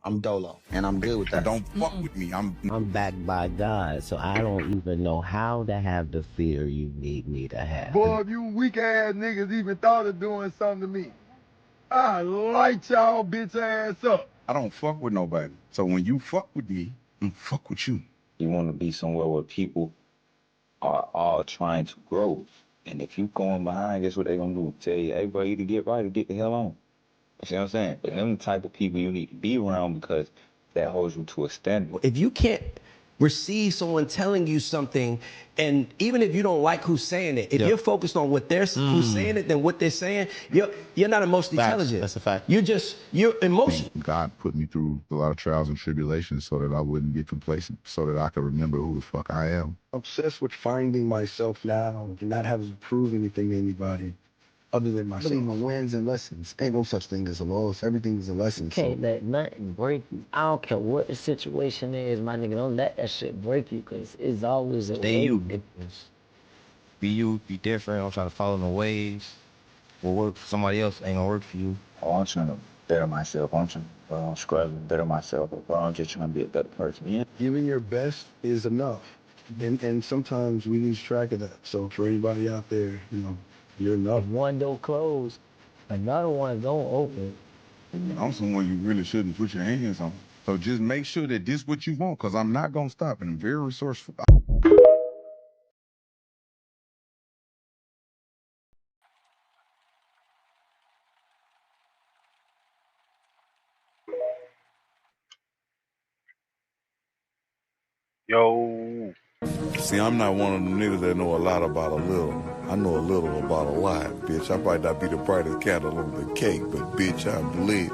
I'm dolo, and I'm good with that. Don't fuck with me. I'm backed by God, so I don't even know how to have the fear you need me to have. Boy, if you weak ass niggas even thought of doing something to me, I light y'all bitch ass up. I don't fuck with nobody. So when you fuck with me, I'm fuck with you. You want to be somewhere where people are all trying to grow. And if you going behind, guess what they gonna do? Tell you, hey, bro, you to get right or get the hell on. You see what I'm saying? But them the type of people you need to be around because that holds you to a standard. If you can't receive someone telling you something, and even if you don't like who's saying it, if you're focused on what they're who's saying it than what they're saying, you're not emotionally intelligent. That's a fact. You're emotional. God put me through a lot of trials and tribulations so that I wouldn't get complacent, so that I could remember who the fuck I am. Obsessed with finding myself now and not having to prove anything to anybody other than myself. I believe in wins and lessons. Ain't no such thing as a loss. Everything is a lesson. Can't let nothing break you. I don't care what the situation is, my nigga. Don't let that shit break you, cause it's always a Stay way. you. Be you, be different. Don't try to follow no ways. What work for somebody else ain't gonna work for you. Oh, I'm trying to better myself. I'm trying to strive to better myself. Or I'm just trying to be a better person. Yeah. Giving your best is enough. And sometimes we lose track of that. So for anybody out there, you're enough. If one door closed, another one don't open. I'm someone you really shouldn't put your hands on. So just make sure that this what you want, because I'm not gonna stop, and I'm very resourceful. Yo, See, I'm not one of them niggas that know a lot about a little. I know a little about a lot, bitch. I might not be the brightest candle on the cake, but bitch, I'm lit.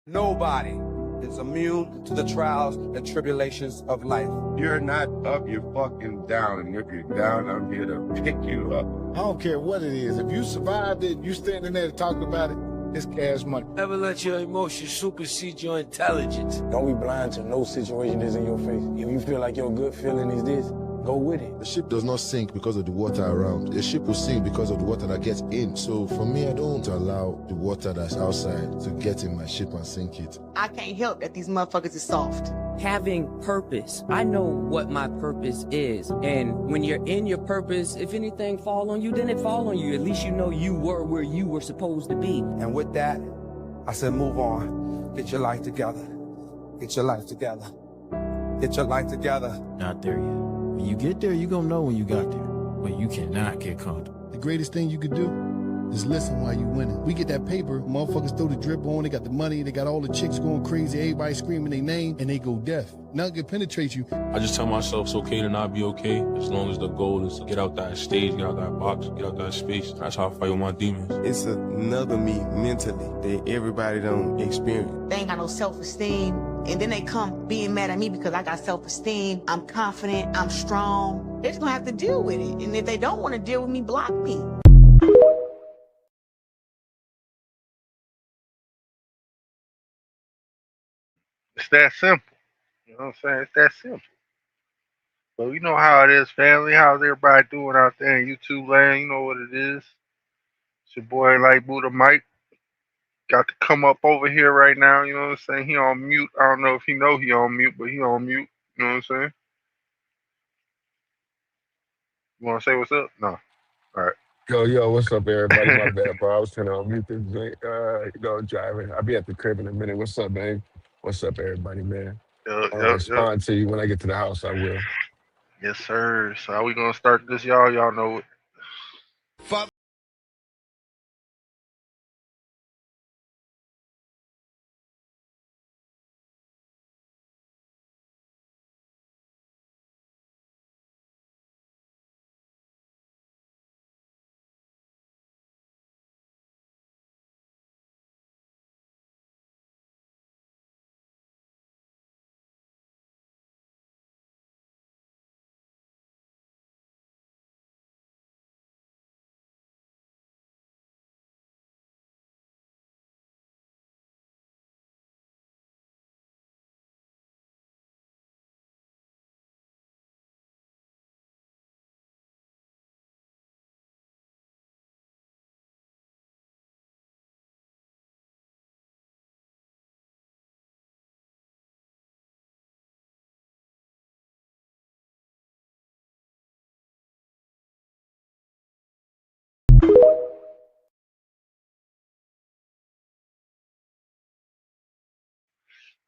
Nobody is immune to the trials and tribulations of life. You're not up, you're fucking down, and if you're down, I'm here to pick you up. I don't care what it is. If you survived it, you standing there talking about it, it's cash money. Never let your emotions supersede your intelligence. Don't be blind to no situation that's in your face. If you feel like your good feeling is this, go with it. The ship does not sink because of the water around. The ship will sink because of the water that gets in. So for me, I don't allow the water that's outside to get in my ship and sink it. I can't help that these motherfuckers is soft. Having purpose. I know what my purpose is. And when you're in your purpose, if anything fall on you, then it fall on you. At least you know you were where you were supposed to be. And with that, I said, move on. Get your life together. Get your life together. Get your life together. Not there yet. When you get there, you're gonna know when you got there. But you cannot get comfortable. The greatest thing you could do is listen while you winning. We get that paper, motherfuckers throw the drip on, they got the money, they got all the chicks going crazy, everybody screaming their name, and they go deaf. Nothing can penetrate you. I just tell myself it's okay to not be okay, as long as the goal is to get out that stage, get out that box, get out that space. That's how I fight with my demons. It's another me mentally that everybody don't experience. They ain't got no self-esteem. And then they come being mad at me because I got self-esteem. I'm confident, I'm strong. They're just gonna have to deal with it. And if they don't want to deal with me, block me. it's that simple. You know what I'm saying? It's that simple. But you know how it is, family. How's everybody doing out there in YouTube land? You know what it is. It's your boy like Buddha Mike. Got to come up over here right now. You know what I'm saying? He on mute. I don't know if he know he on mute, but he on mute. You know what I'm saying? You want to say what's up? No. All right. Yo, what's up, everybody? My bad, bro. I was trying to unmute this joint, driving. I'll be at the crib in a minute. What's up, man? What's up, everybody, man? I'll respond to you when I get to the house, I will. Yes, sir. So how we gonna start this, y'all? Y'all know it.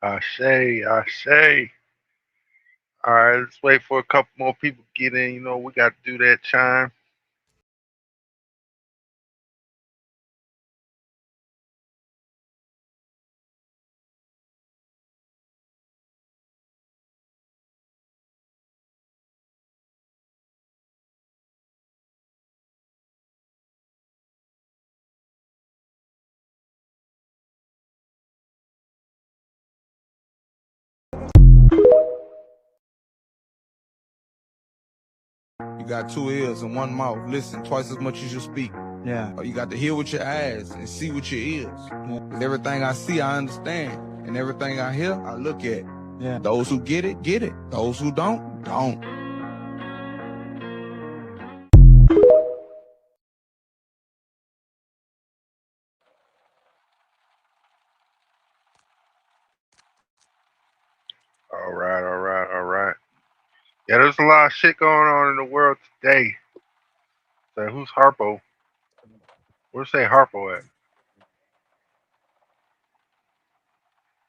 I say. All right, let's wait for a couple more people to get in. You know, we got to do that chime. You got 2 ears and 1 mouth. Listen twice as much as you speak. Yeah. You got to hear with your eyes and see with your ears. Because everything I see, I understand. And everything I hear, I look at. Yeah. Those who get it, get it. Those who don't, don't. All right, all right, all right. Yeah, there's a lot of shit going on in the world today. So who's Harpo? Where's say Harpo at?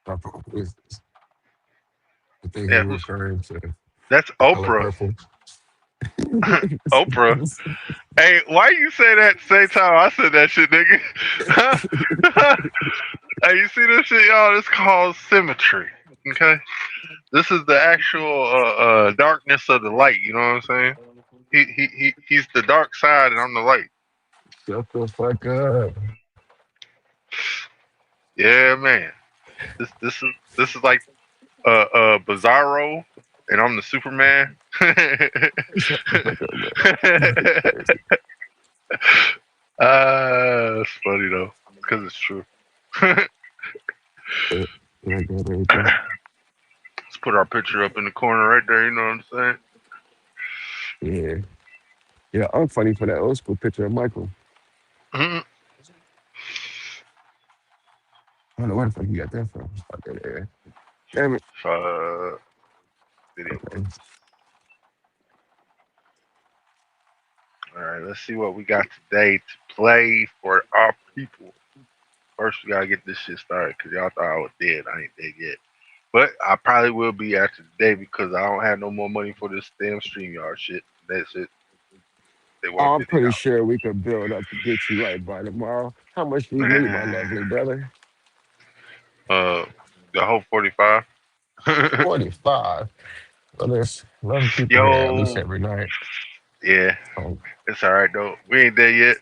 I think he Yeah, who's referring to that's the color Oprah. purple. Oprah. Hey, why you say that at the same time I said that shit, nigga? Hey, you see this shit, y'all? It's called symmetry. Okay? This is the actual darkness of the light, you know what I'm saying? He's the dark side and I'm the light. Shut the fuck up. Yeah, man. This is like Bizarro and I'm the Superman. Shut the fuck up, man. It's funny though, because it's true. Let's put our picture up in the corner right there. You know what I'm saying? Yeah. Yeah, I'm funny for that old school picture of Michael. Mm-hmm. I don't know where the fuck you got that from. Okay, there. Damn it. Video. Okay. All right, let's see what we got today to play for our people. First, we gotta get this shit started because y'all thought I was dead. I ain't dead yet, but I probably will be after today because I don't have no more money for this damn StreamYard shit. That's it. They want I'm pretty $50. sure we could build up to get you right by tomorrow. How much do you need, my lovely brother? The whole 45. 45. Well, there's 11 people here at least Yo, every night. yeah, Oh, it's all right though. We ain't there yet.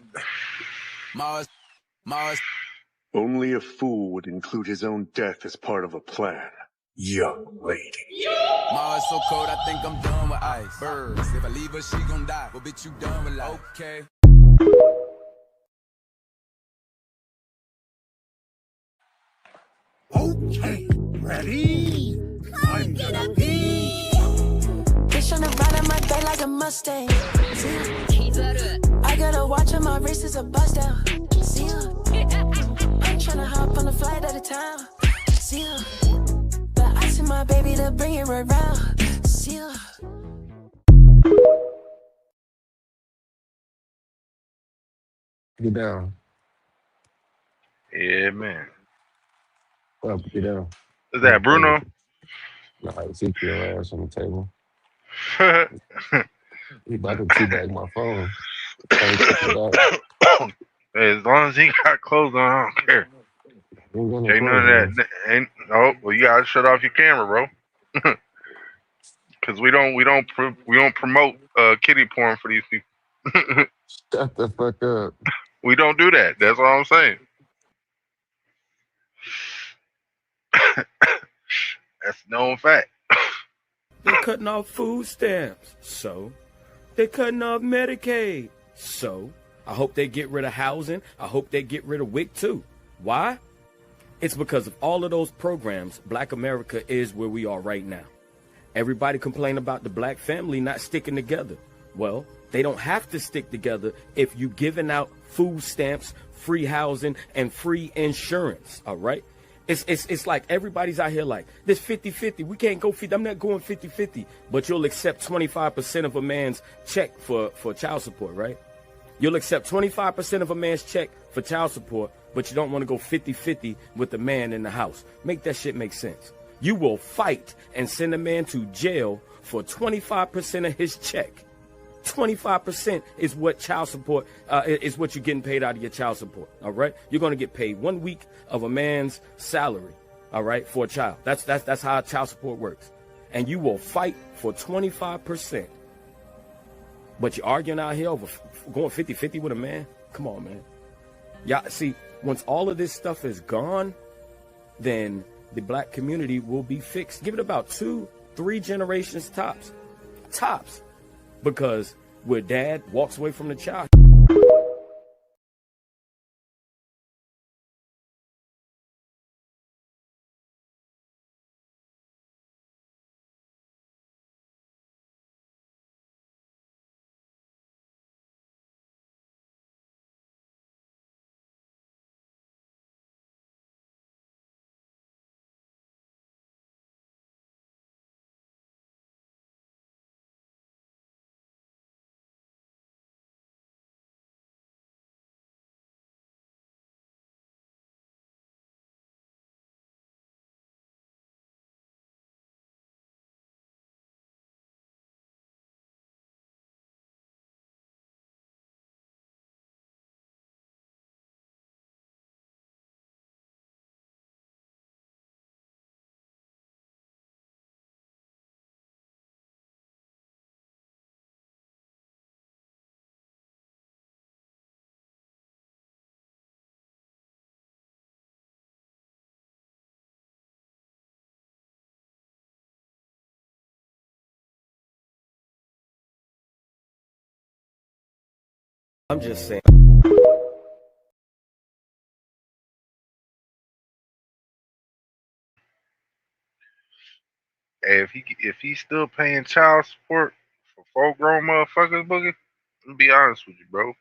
Only a fool would include his own death as part of a plan. Young lady. Mars so cold, I think I'm done with ice. Birds, if I leave her, she gon' die. Well, bitch, you done with life. Okay. Okay, ready? I'm gonna be. Bitch on the ride of my back like a Mustang. I got a watch on my wrist is a bust down. See ya. I'm tryna hop on a flight at a time. See ya. But I see my baby to bring it right round. See ya. get down. Yeah, man. Up, get down. Is that Bruno? Nah, it's your ass on the table. He about to teabag my phone. Hey, as long as he got clothes on, I don't care. Ain't none of that. Ain't, oh, well, you gotta shut off your camera, bro. Cause we don't promote kitty porn for these people. Shut the fuck up. We don't do that. That's all I'm saying. That's a known fact. They're cutting off food stamps. So? They're cutting off Medicaid. So? I hope they get rid of housing. I hope they get rid of WIC too. Why? It's because of all of those programs, Black America is where we are right now. Everybody complain about the black family not sticking together. Well, they don't have to stick together if you giving out food stamps, free housing, and free insurance, all right? It's like everybody's out here like, this 50-50, we can't go 50, I'm not going 50-50, but you'll accept 25% of a man's check for child support, right? You'll accept 25% of a man's check for child support, but you don't want to go 50-50 with the man in the house. Make that shit make sense. You will fight and send a man to jail for 25% of his check. 25% is what child support is what you're getting paid out of your child support. All right, you're going to get paid 1 week of a man's salary. All right, for a child. That's how child support works. And you will fight for 25%. But you're arguing out here over going 50-50 with a man? Come on, man. Yeah, see, once all of this stuff is gone, then the black community will be fixed. Give it about 2-3 generations tops. Tops. Because where dad walks away from the child. I'm just saying. Hey, if he's still paying child support for full grown motherfuckers, boogie, I'm be honest with you, bro.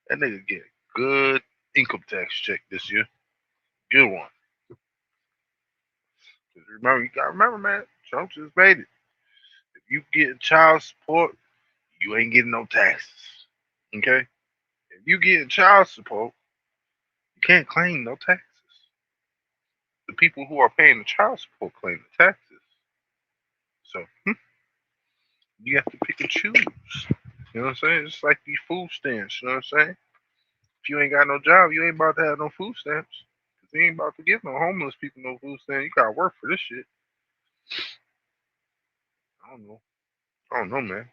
That nigga get a good income tax check this year. Good one. 'Cause remember, you gotta remember, man, Trump just made it. If you get child support, you ain't getting no taxes. Okay? If you get child support, you can't claim no taxes. The people who are paying the child support claim the taxes. So you have to pick and choose. You know what I'm saying? It's like these food stamps. You know what I'm saying? If you ain't got no job, you ain't about to have no food stamps. Cause you ain't about to give no homeless people no food stamps. You gotta work for this shit. I don't know. I don't know, man.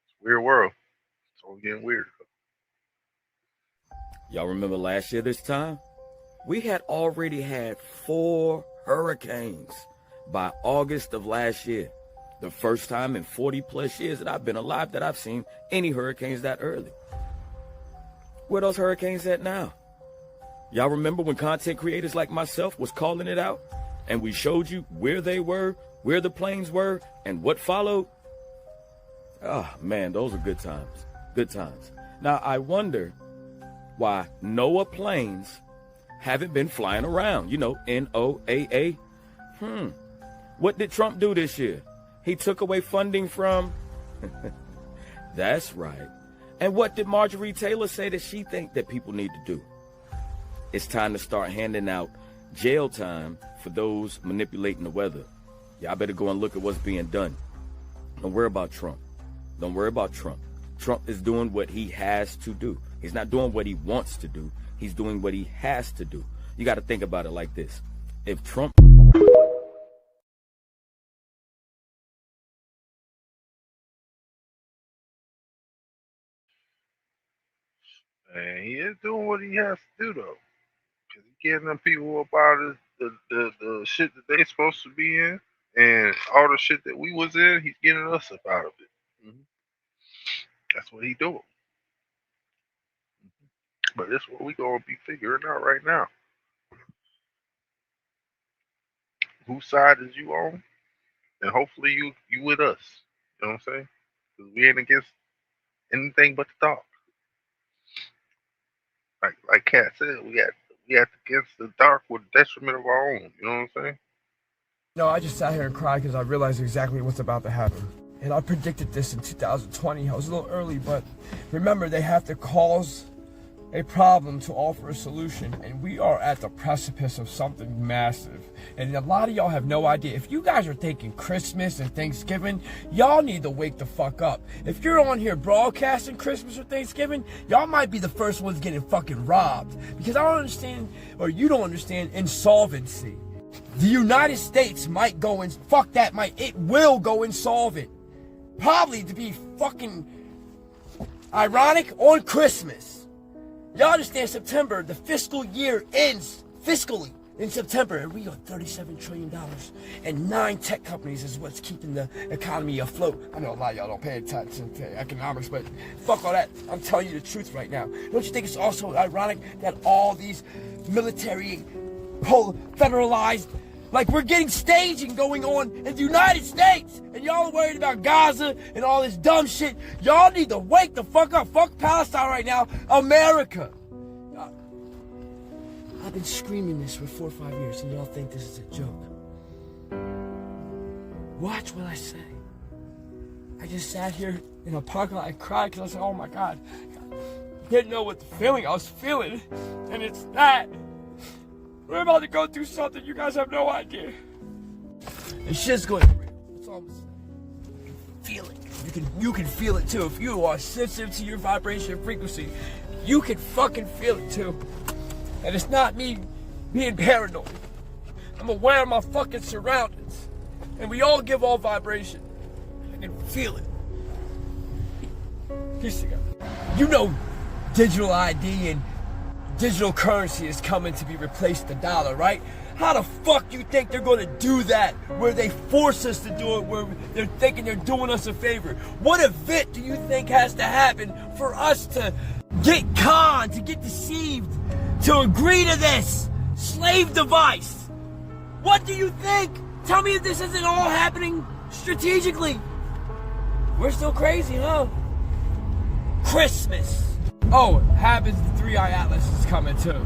It's a weird world. It's all getting weird. Y'all remember last year this time? We had already had 4 hurricanes by August of last year. The first time in 40 plus years that I've been alive that I've seen any hurricanes that early. Where those hurricanes at now? Y'all remember when content creators like myself was calling it out and we showed you where they were, where the planes were, and what followed? Ah, man, those are good times. Good times. Now, I wonder why NOAA planes haven't been flying around. You know, NOAA. What did Trump do this year? He took away funding from... That's right. And what did Marjorie Taylor say that she think that people need to do? It's time to start handing out jail time for those manipulating the weather. Y'all better go and look at what's being done. Don't worry about Trump. Don't worry about Trump. Trump is doing what he has to do. He's not doing what he wants to do. He's doing what he has to do. You got to think about it like this. If Trump... And he is doing what he has to do, though. Because he's getting them people up out of the shit that they supposed to be in. And all the shit that we was in, he's getting us up out of it. That's what he doing. But that's what we gonna be figuring out right now. Whose side is you on? And hopefully you with us. You know what I'm saying? Because we ain't against anything but the dark. Like Kat said, we had against the dark with the detriment of our own. You know what I'm saying? No, I just sat here and cried because I realized exactly what's about to happen. And I predicted this in 2020. I was a little early, but remember, they have to cause a problem to offer a solution, and we are at the precipice of something massive. And a lot of y'all have no idea. If you guys are thinking Christmas and Thanksgiving, y'all need to wake the fuck up. If you're on here broadcasting Christmas or Thanksgiving, y'all might be the first ones getting fucking robbed. Because I don't understand, or you don't understand, insolvency. The United States might go in, it will go insolvent. Probably to be fucking ironic on Christmas. Y'all understand September, the fiscal year ends fiscally in September, and we are $37 trillion, and 9 tech companies is what's keeping the economy afloat. I know a lot of y'all don't pay attention to economics, but fuck all that. I'm telling you the truth right now. Don't you think it's also ironic that all these military federalized, like we're getting staging going on in the United States, and y'all are worried about Gaza and all this dumb shit. Y'all need to wake the fuck up. Fuck Palestine right now. America. I've been screaming this for 4 or 5 years, and y'all think this is a joke. Watch what I say. I just sat here in a parking lot and cried because I said, oh my God. I didn't know what the feeling I was feeling, and it's that. We're about to go through something you guys have no idea. And shit's going real. That's all I'm saying. You can feel it. You can feel it too. If you are sensitive to your vibration and frequency, you can fucking feel it too. And it's not me being paranoid. I'm aware of my fucking surroundings. And we all give all vibration. I can feel it. You know digital ID and digital currency is coming to be replaced the dollar, right? How the fuck you think they're gonna do that where they force us to do it, where they're thinking they're doing us a favor? What event do you think has to happen for us to get conned, to get deceived, to agree to this slave device? What do you think? Tell me if this isn't all happening strategically. We're still crazy, huh? Christmas. Oh, happens the 3-Eye Atlas is coming too.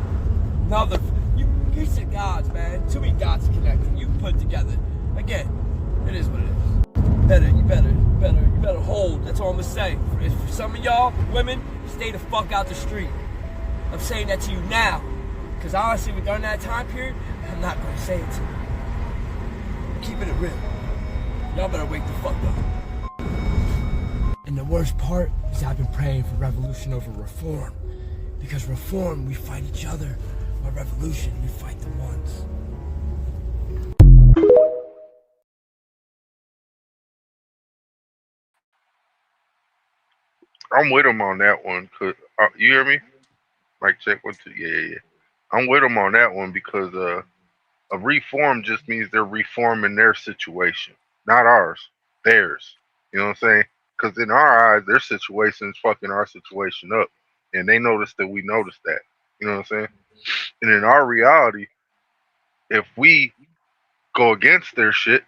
Another, you said gods, man. Too many gods connecting. You put together. Again, it is what it is. You better hold. That's all I'm gonna say. For some of y'all, women, stay the fuck out the street. I'm saying that to you now. Because honestly, during that time period, I'm not gonna say it to you. I'm keeping it real. Y'all better wake the fuck up. And the worst part is I've been praying for revolution over reform. Because reform, we fight each other. While revolution, we fight the ones. I'm with him on that one. Cause you hear me? Like check 1 2. Yeah. I'm with him on that one because a reform just means they're reforming their situation, not ours, theirs. You know what I'm saying? Because in our eyes, their situation is fucking our situation up, and they notice that we notice that. You know what I'm saying? And in our reality, if we go against their shit,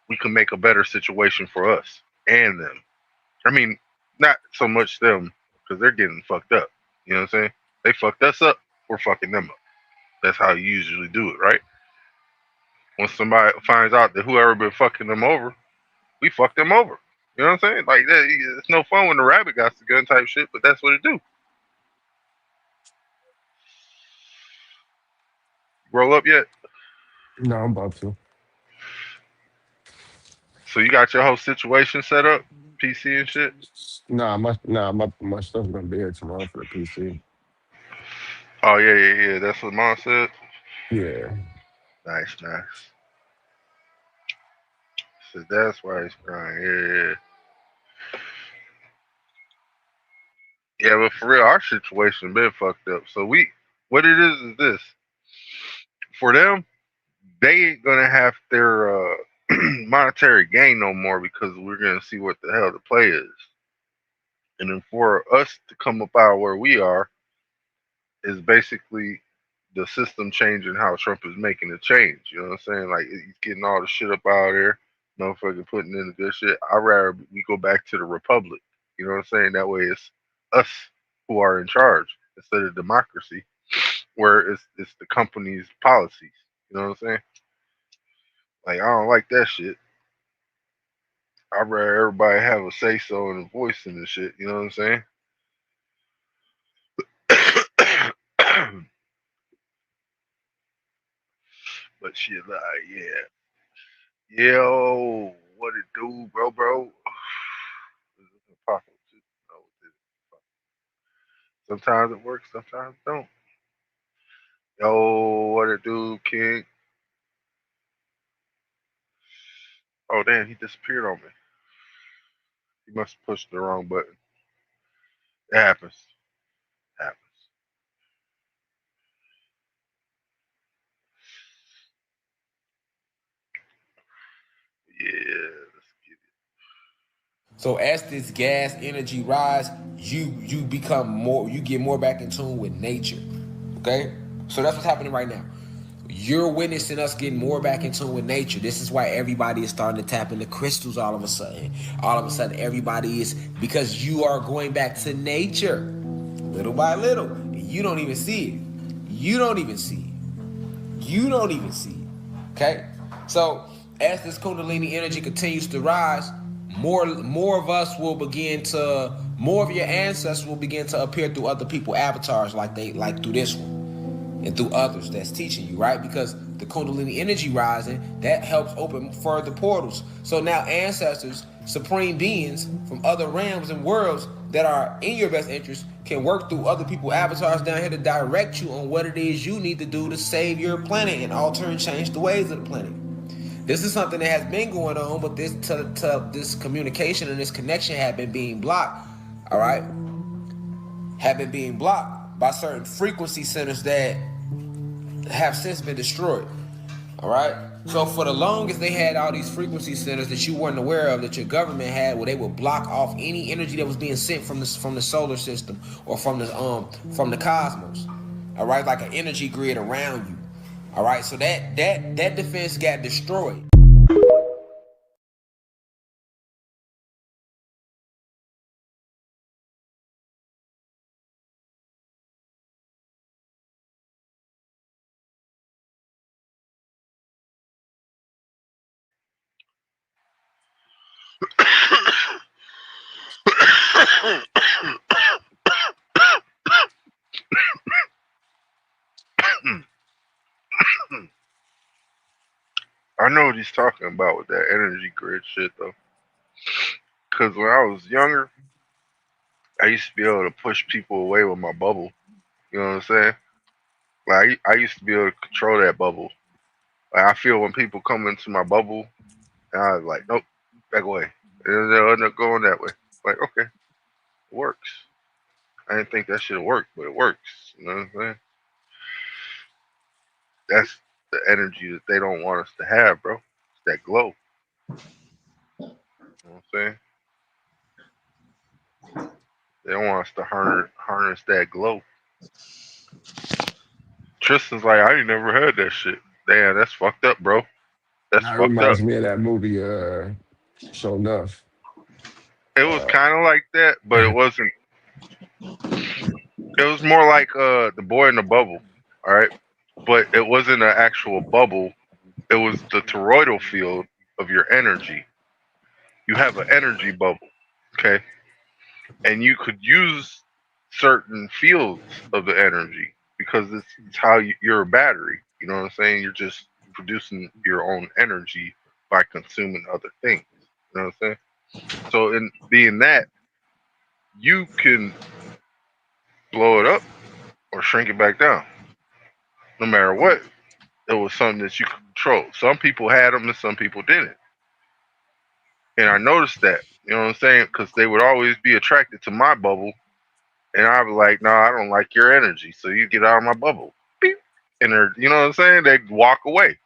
we can make a better situation for us and them. I mean, not so much them because they're getting fucked up. You know what I'm saying? They fucked us up, we're fucking them up. That's how you usually do it, right? When somebody finds out that whoever been fucking them over, we fuck them over. You know what I'm saying? Like that, it's no fun when the rabbit got the gun type shit, but that's what it do. Roll up yet? No, I'm about to. So you got your whole situation set up, PC and shit. My stuff's gonna be here tomorrow for the PC. Oh yeah. That's what Mom said. Yeah. Nice. So that's why he's crying. Yeah, but for real, our situation been fucked up. So what it is this. For them, they ain't gonna have their monetary gain no more because we're gonna see what the hell the play is. And then for us to come up out where we are is basically the system changing how Trump is making a change. You know what I'm saying? Like he's getting all the shit up out there, motherfucker putting in the good shit. I'd rather we go back to the republic. You know what I'm saying? That way it's us who are in charge instead of democracy, where it's the company's policies. You know what I'm saying? Like I don't like that shit. I'd rather everybody have a say so and a voice in the shit. You know what I'm saying? But shit, like, yeah. Yo, what it do, bro? Sometimes it works, sometimes it don't. Yo, what it do, King? Oh, damn, he disappeared on me. He must have pushed the wrong button. It happens. Happens. Yeah. So as this gas energy rise, you become more, you get more back in tune with nature. Okay? So that's what's happening right now. You're witnessing us getting more back in tune with nature. This is why everybody is starting to tap into crystals all of a sudden. All of a sudden, everybody is, because you are going back to nature little by little. You don't even see it. You don't even see it. You don't even see it. Okay? So as this Kundalini energy continues to rise, more of us will begin to, more of your ancestors will begin to appear through other people's avatars, like through this one and through others that's teaching you, right? Because the Kundalini energy rising, that helps open further portals. So now ancestors, supreme beings from other realms and worlds that are in your best interest can work through other people's avatars down here to direct you on what it is you need to do to save your planet and alter and change the ways of the planet. This is something that has been going on, but this communication and this connection have been being blocked, all right? Have been being blocked by certain frequency centers that have since been destroyed. All right. So for the longest, they had all these frequency centers that you weren't aware of, that your government had, where they would block off any energy that was being sent from the solar system or from the cosmos. All right, like an energy grid around you. All right. So that defense got destroyed. I know what he's talking about with that energy grid shit, though. Because when I was younger, I used to be able to push people away with my bubble. You know what I'm saying? Like, I used to be able to control that bubble. Like, I feel when people come into my bubble, and I was like, nope, back away. And they'll end up going that way. Like, okay, it works. I didn't think that should work, but it works. You know what I'm saying? That's the energy that they don't want us to have, bro. It's that glow. You know what I'm saying? They don't want us to harness that glow. Tristan's like, I ain't never had that shit. Damn, that's fucked up, bro. That's That fucked up. reminds me of that movie, Show Enough. It was kind of like that, but it wasn't. It was more like the boy in the bubble, all right. But it wasn't an actual bubble. It was the toroidal field of your energy. You have an energy bubble, okay, and you could use certain fields of the energy because it's how you're a battery. You know what I'm saying? You're just producing your own energy by consuming other things. You know what I'm saying? So in being that, you can blow it up or shrink it back down. No matter what, it was something that you could control. Some people had them and some people didn't. And I noticed that, you know what I'm saying? Because they would always be attracted to my bubble. And I'd be like, no, I don't like your energy. So you get out of my bubble. Beep. And they're, you know what I'm saying? They'd walk away.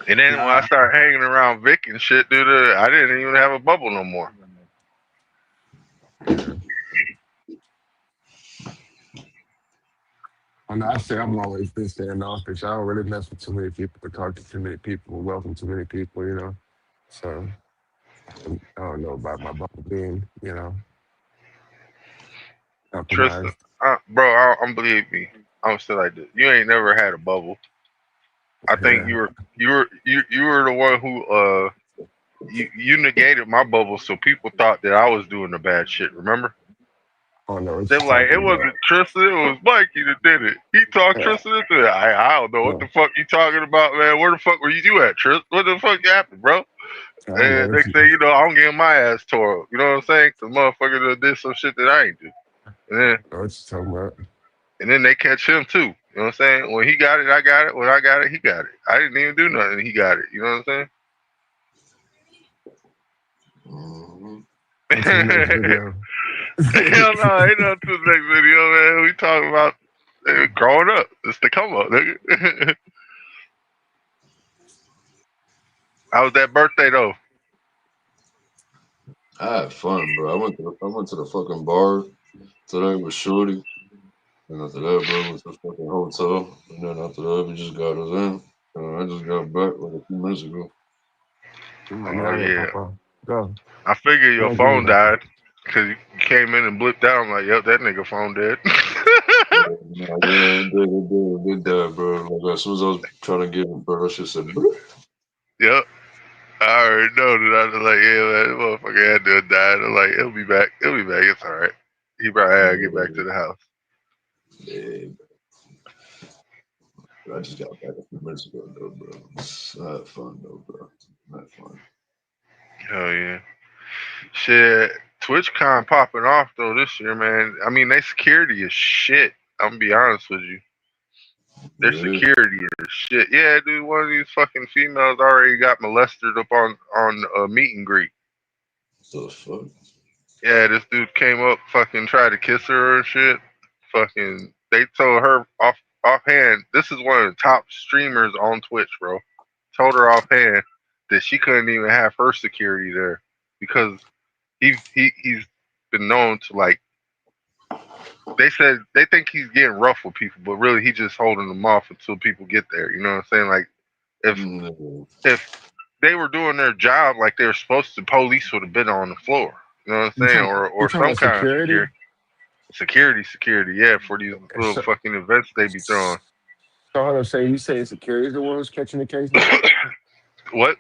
And then when I Nah, started hanging around Vic and shit, dude, I didn't even have a bubble no more. yeah. And I say I'm always been standoffish. I don't really mess with too many people or talk to too many people, welcome too many people, you know. So I don't know about my bubble being, Tristan, compromised. bro, I'm believe me. I'm still like this. You ain't never had a bubble. I think Yeah. you were the one who you negated my bubble so people thought that I was doing the bad shit, remember? Oh no, what They're you like, it talking wasn't about? Tristan, it was Mikey that did it. He talked Yeah, Tristan into it. I don't know what no, the fuck you talking about, man. Where the fuck were you at, Tristan? What the fuck happened, bro? I don't know And what next you. thing you know, I'm getting my ass tore up. You know what I'm saying? Cause motherfucker done did some shit that I ain't do. Know what you talking about? And then they catch him too. You know what I'm saying? When he got it, I got it. When I got it, he got it. I didn't even do nothing. He got it. You know what I'm Mm-hmm. On to the next saying? video. Hell no, ain't nothing to the next video, man. We talking about growing up. It's the come up, nigga. How was that birthday though? I had fun, bro. I went to the fucking bar today with Shorty. And after that, bro, went to the fucking hotel. And then after that, we just got us in. And I just got back like a few minutes ago. Oh, Oh now, yeah. Papa. Go. I figured your Thank you. phone died because you came in and blipped out. I'm like, yep, that nigga phone dead. Yeah, it did that, bro. Like, as soon as I was trying to get it, bro, that shit said, bloop. Yep. I already know that. I was like, yeah, man, this motherfucker had to have died. I'm like, he'll be back. He'll be back. It's all right. He probably had to get back to the house. Yeah, bro. I just got back a few minutes ago, though, bro. I had fun, though, bro. I had fun. Hell yeah. Shit. TwitchCon popping off though this year, man. I mean, they security is shit. I'm gonna be honest with you. Their Yeah. security is shit. Yeah, dude. One of these fucking females already got molested up on a meet and greet. The fuck? Yeah, this dude came up, fucking tried to kiss her and shit. Fucking, they told her offhand. This is one of the top streamers on Twitch, bro. Told her offhand that she couldn't even have her security there because he's been known to like. They said they think he's getting rough with people, but really he just holding them off until people get there. You know what I'm saying? Like if they were doing their job like they were supposed to, police would have been on the floor. You know what I'm You saying? talking, you Or talking some about kind of security? security. Yeah, for these little So, fucking events they be throwing. so hold on, say you say security is the one who's catching the cases? What?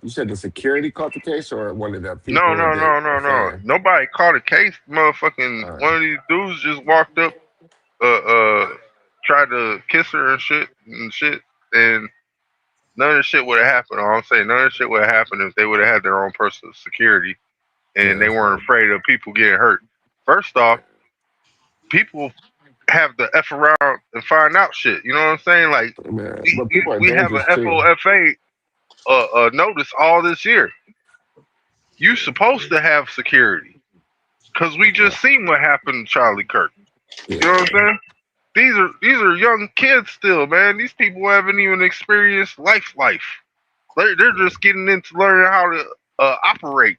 You said the security caught the case, or one of the No, people no, that no, a no, no. fan? Nobody caught a case. Motherfucking one of these dudes just walked up, tried to kiss her and shit, and none of the shit would have happened. All I'm saying, none of the shit would have happened if they would have had their own personal security and they Yeah, weren't afraid of people getting hurt. First off, people have to F around and find out shit. You know what I'm saying? Like, man. But people are we have a dangerous too. FOFA notice all this year. You supposed to have security. Because we just seen what happened to Charlie Kirk. Yeah, You know what I'm saying? These are young kids still, man. These people haven't even experienced life. They're just getting into learning how to operate.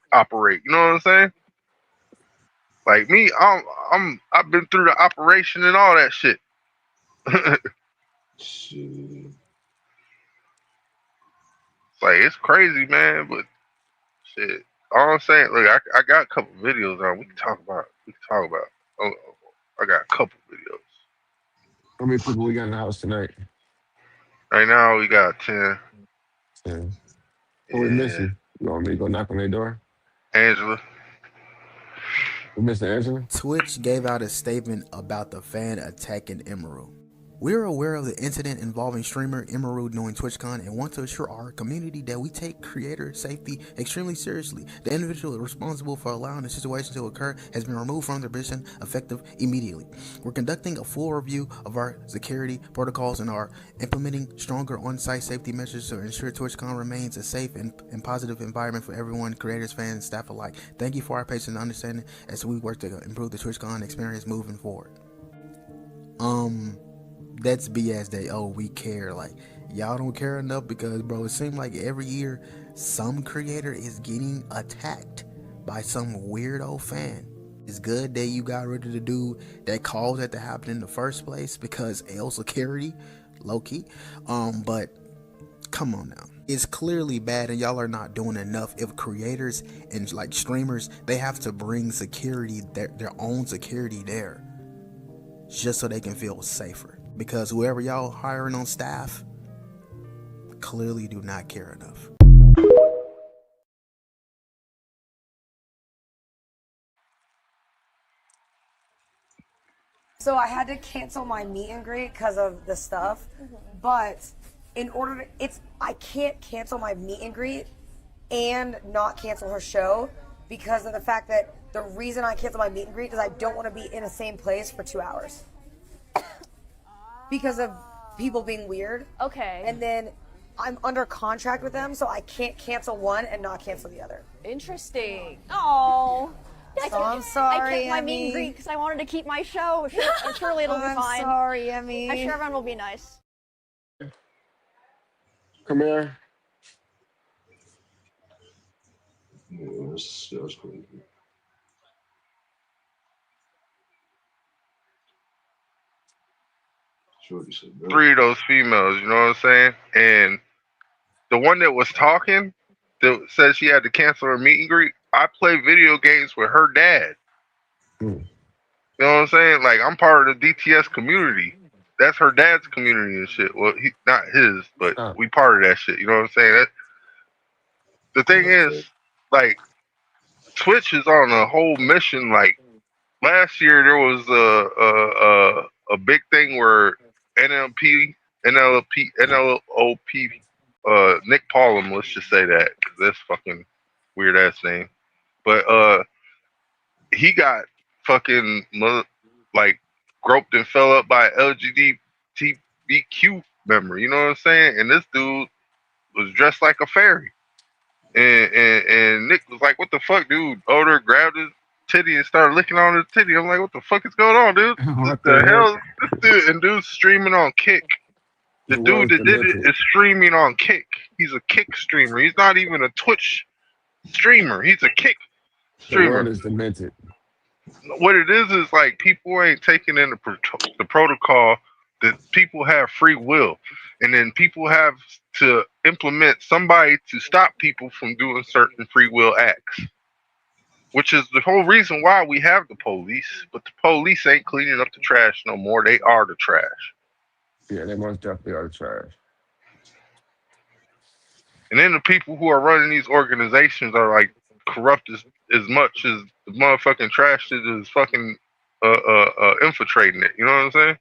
You know what I'm saying? Like me, I've been through the operation and all that shit. Shit. Like it's crazy, man. But shit, all I'm saying, look, I got a couple videos on. We can talk about. Oh, I got a couple videos. how many people we got in the house tonight? Right now we got 10. Yeah. Who we Yeah, missing? You want me to go knock on their door? Angela. We missing Angela? Twitch gave out a statement about the fan attacking Emerald. We are aware of the incident involving streamer Emerald during TwitchCon and want to assure our community that we take creator safety extremely seriously. The individual responsible for allowing the situation to occur has been removed from their position effective immediately. We're conducting a full review of our security protocols and are implementing stronger on-site safety measures to ensure TwitchCon remains a safe and positive environment for everyone, creators, fans, and staff alike. Thank you for our patience and understanding as we work to improve the TwitchCon experience moving forward. That's BS that, we care. Like, y'all don't care enough because, bro, it seems like every year some creator is getting attacked by some weirdo fan. It's good that you got rid of the dude that caused that to happen in the first place because L security, low-key. But come on now. It's clearly bad and y'all are not doing enough. If creators and like streamers, they have to bring security, their own security there just so they can feel safer. Because whoever y'all hiring on staff clearly do not care enough. So I had to cancel my meet and greet because of the stuff. But in order to, I can't cancel my meet and greet and not cancel her show because of the fact that the reason I cancel my meet and greet is I don't want to be in the same place for 2 hours because of people being weird. Okay. And then I'm under contract with them, so I can't cancel one and not cancel the other. Interesting. Oh. So I'm sorry, I kept my meet Emmy. and greet because I wanted to keep my show. Surely it'll be I'm fine. sorry, Emmy. I'm sure everyone will be nice. Come here. Yeah, that's crazy. Shorty said that. 3 of those females, you know what I'm saying? And the one that was talking, that said she had to cancel her meet and greet, I play video games with her dad. Mm. You know what I'm saying? Like, I'm part of the DTS community. That's her dad's community and shit. Well, he not his, but we part of that shit. You know what I'm saying? The thing is, like, Twitch is on a whole mission. Like, last year there was a big thing where NLOP, Nick Paulum, let's just say that, because that's fucking weird ass name. But he got fucking like groped and fell up by LGBTQ member. You know what I'm saying? And this dude was dressed like a fairy. And Nick was like, "What the fuck, dude?" Older grabbed his titty and started licking on his titty. I'm like, "What the fuck is going on, dude? What The the heck? hell, this dude?" And dude's streaming on Kick. The The dude world's that did it demented. is streaming on Kick. He's a Kick streamer. He's not even a Twitch streamer. He's a Kick The world streamer. is demented. What it is like people ain't taking in the protocol that people have free will, and then people have to implement somebody to stop people from doing certain free will acts, which is the whole reason why we have the police. But the police ain't cleaning up the trash no more. They are the trash. Yeah, they most definitely are trash. And then the people who are running these organizations are like corrupt as much as the motherfucking trash that is fucking infiltrating it. You know what I'm saying?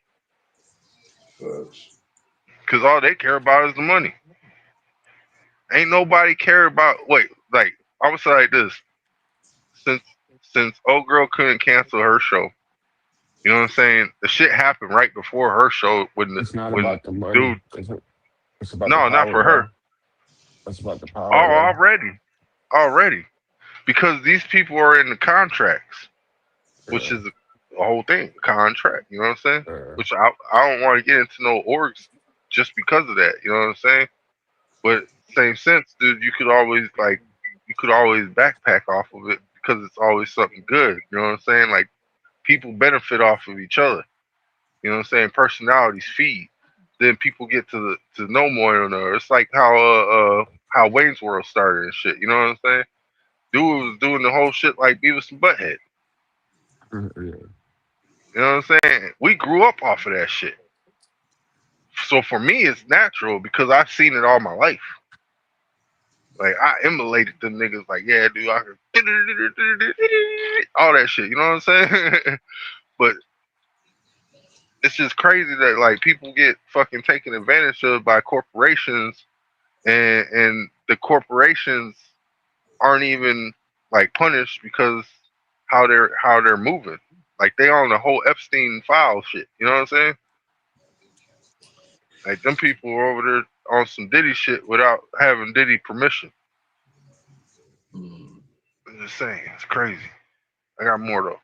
Because all they care about is the money. Ain't nobody care about. Wait, like I would say like this: since old girl couldn't cancel her show, you know what I'm saying? The shit happened right before her show It's not when about the money. dude. It's about the No, not power, for her. bro. It's about the Oh, power, bro. already, because these people are in the contracts, which Yeah. is a whole thing, contract. You know what I'm saying? Which I don't want to get into no orgs just because of that. You know what I'm saying? But same sense, dude. You could always backpack off of it because it's always something good. You know what I'm saying? Like people benefit off of each other. You know what I'm saying? Personalities feed. Then people get to know more than another. It's like how Wayne's World started and shit. You know what I'm saying? Dude was doing the whole shit like Beavis and Butthead. Yeah. You know what I'm saying? We grew up off of that shit. So for me, it's natural because I've seen it all my life. Like I emulated them niggas. Like yeah, dude, I can all that shit. You know what I'm saying? But it's just crazy that like people get fucking taken advantage of by corporations, and the corporations aren't even like punished because how they're moving. Like they on the whole Epstein file shit. You know what I'm saying? Like them people are over there on some Diddy shit without having Diddy permission. I'm just saying, it's crazy. I got more though.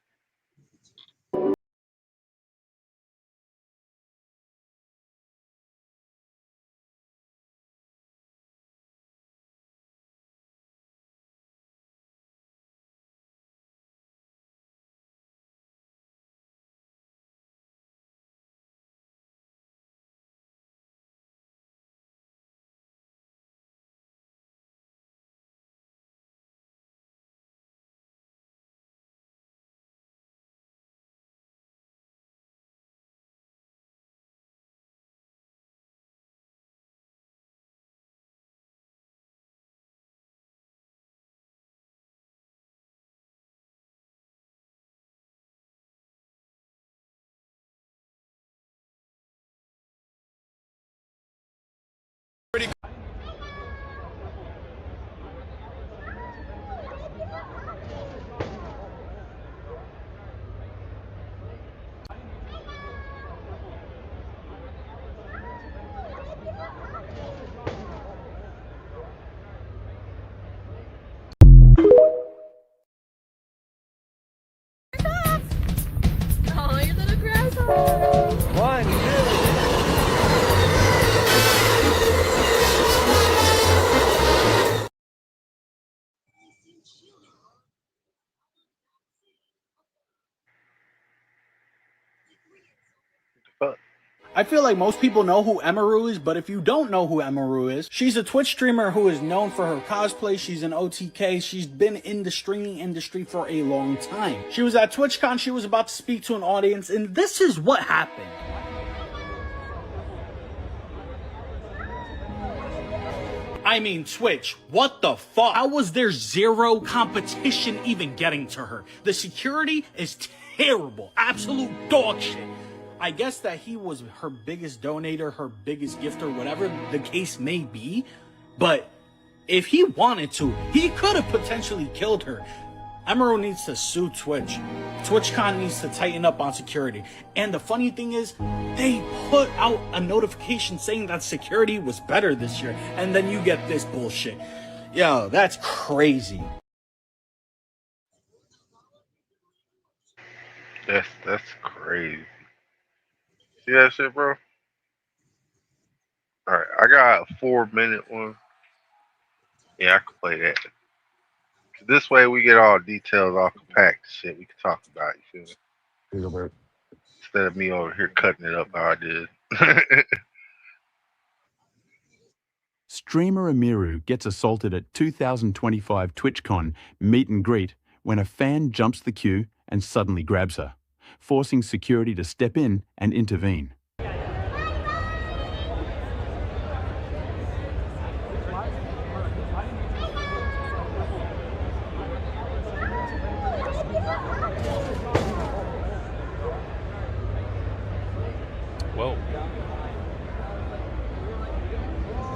I feel like most people know who Emaru is, but if you don't know who Emaru is, she's a Twitch streamer who is known for her cosplay. She's an OTK. She's been in the streaming industry for a long time. She was at TwitchCon. She was about to speak to an audience, and this is what happened. I mean, Twitch, what the fuck? How was there zero competition even getting to her? The security is terrible. Absolute dog shit. I guess that he was her biggest donator, her biggest gifter, whatever the case may be. But if he wanted to, he could have potentially killed her. Emaru needs to sue Twitch. TwitchCon needs to tighten up on security. And the funny thing is, they put out a notification saying that security was better this year. And then you get this bullshit. Yo, that's crazy. That's crazy. See that shit, bro? Alright, I got a 4-minute one. Yeah, I can play that. This way we get all details, all compact shit we can talk about, you feel me? Instead of me over here cutting it up how I did. Streamer Emiru gets assaulted at 2025 TwitchCon meet and greet when a fan jumps the queue and suddenly grabs her, forcing security to step in and intervene. Whoa.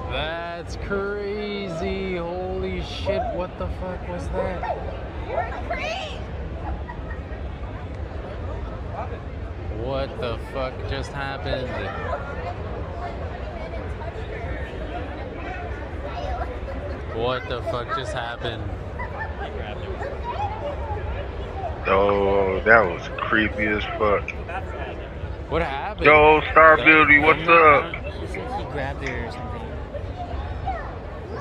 That's crazy. Holy shit, what the fuck was that? What the fuck just happened? What the fuck just happened? Oh, that was creepy as fuck. What happened? Yo, Star Beauty, what's up? He said he grabbed her or something.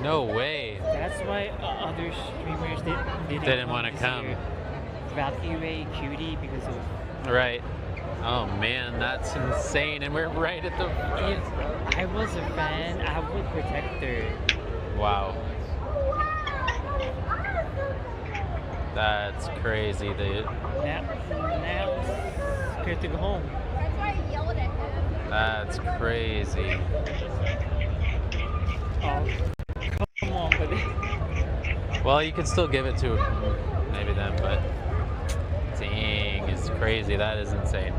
No way. That's why other streamers Didn't want to come. Valkyrie Cutie because of... Right. Oh man, that's insane. And we're right at the... If I was a fan, I would protect her. Wow. That's crazy, dude. Now scared to go home. That's why I yelled at him. That's crazy. Oh, come on, buddy. Well, you could still give it to maybe them, but dang, it's crazy. That is insane.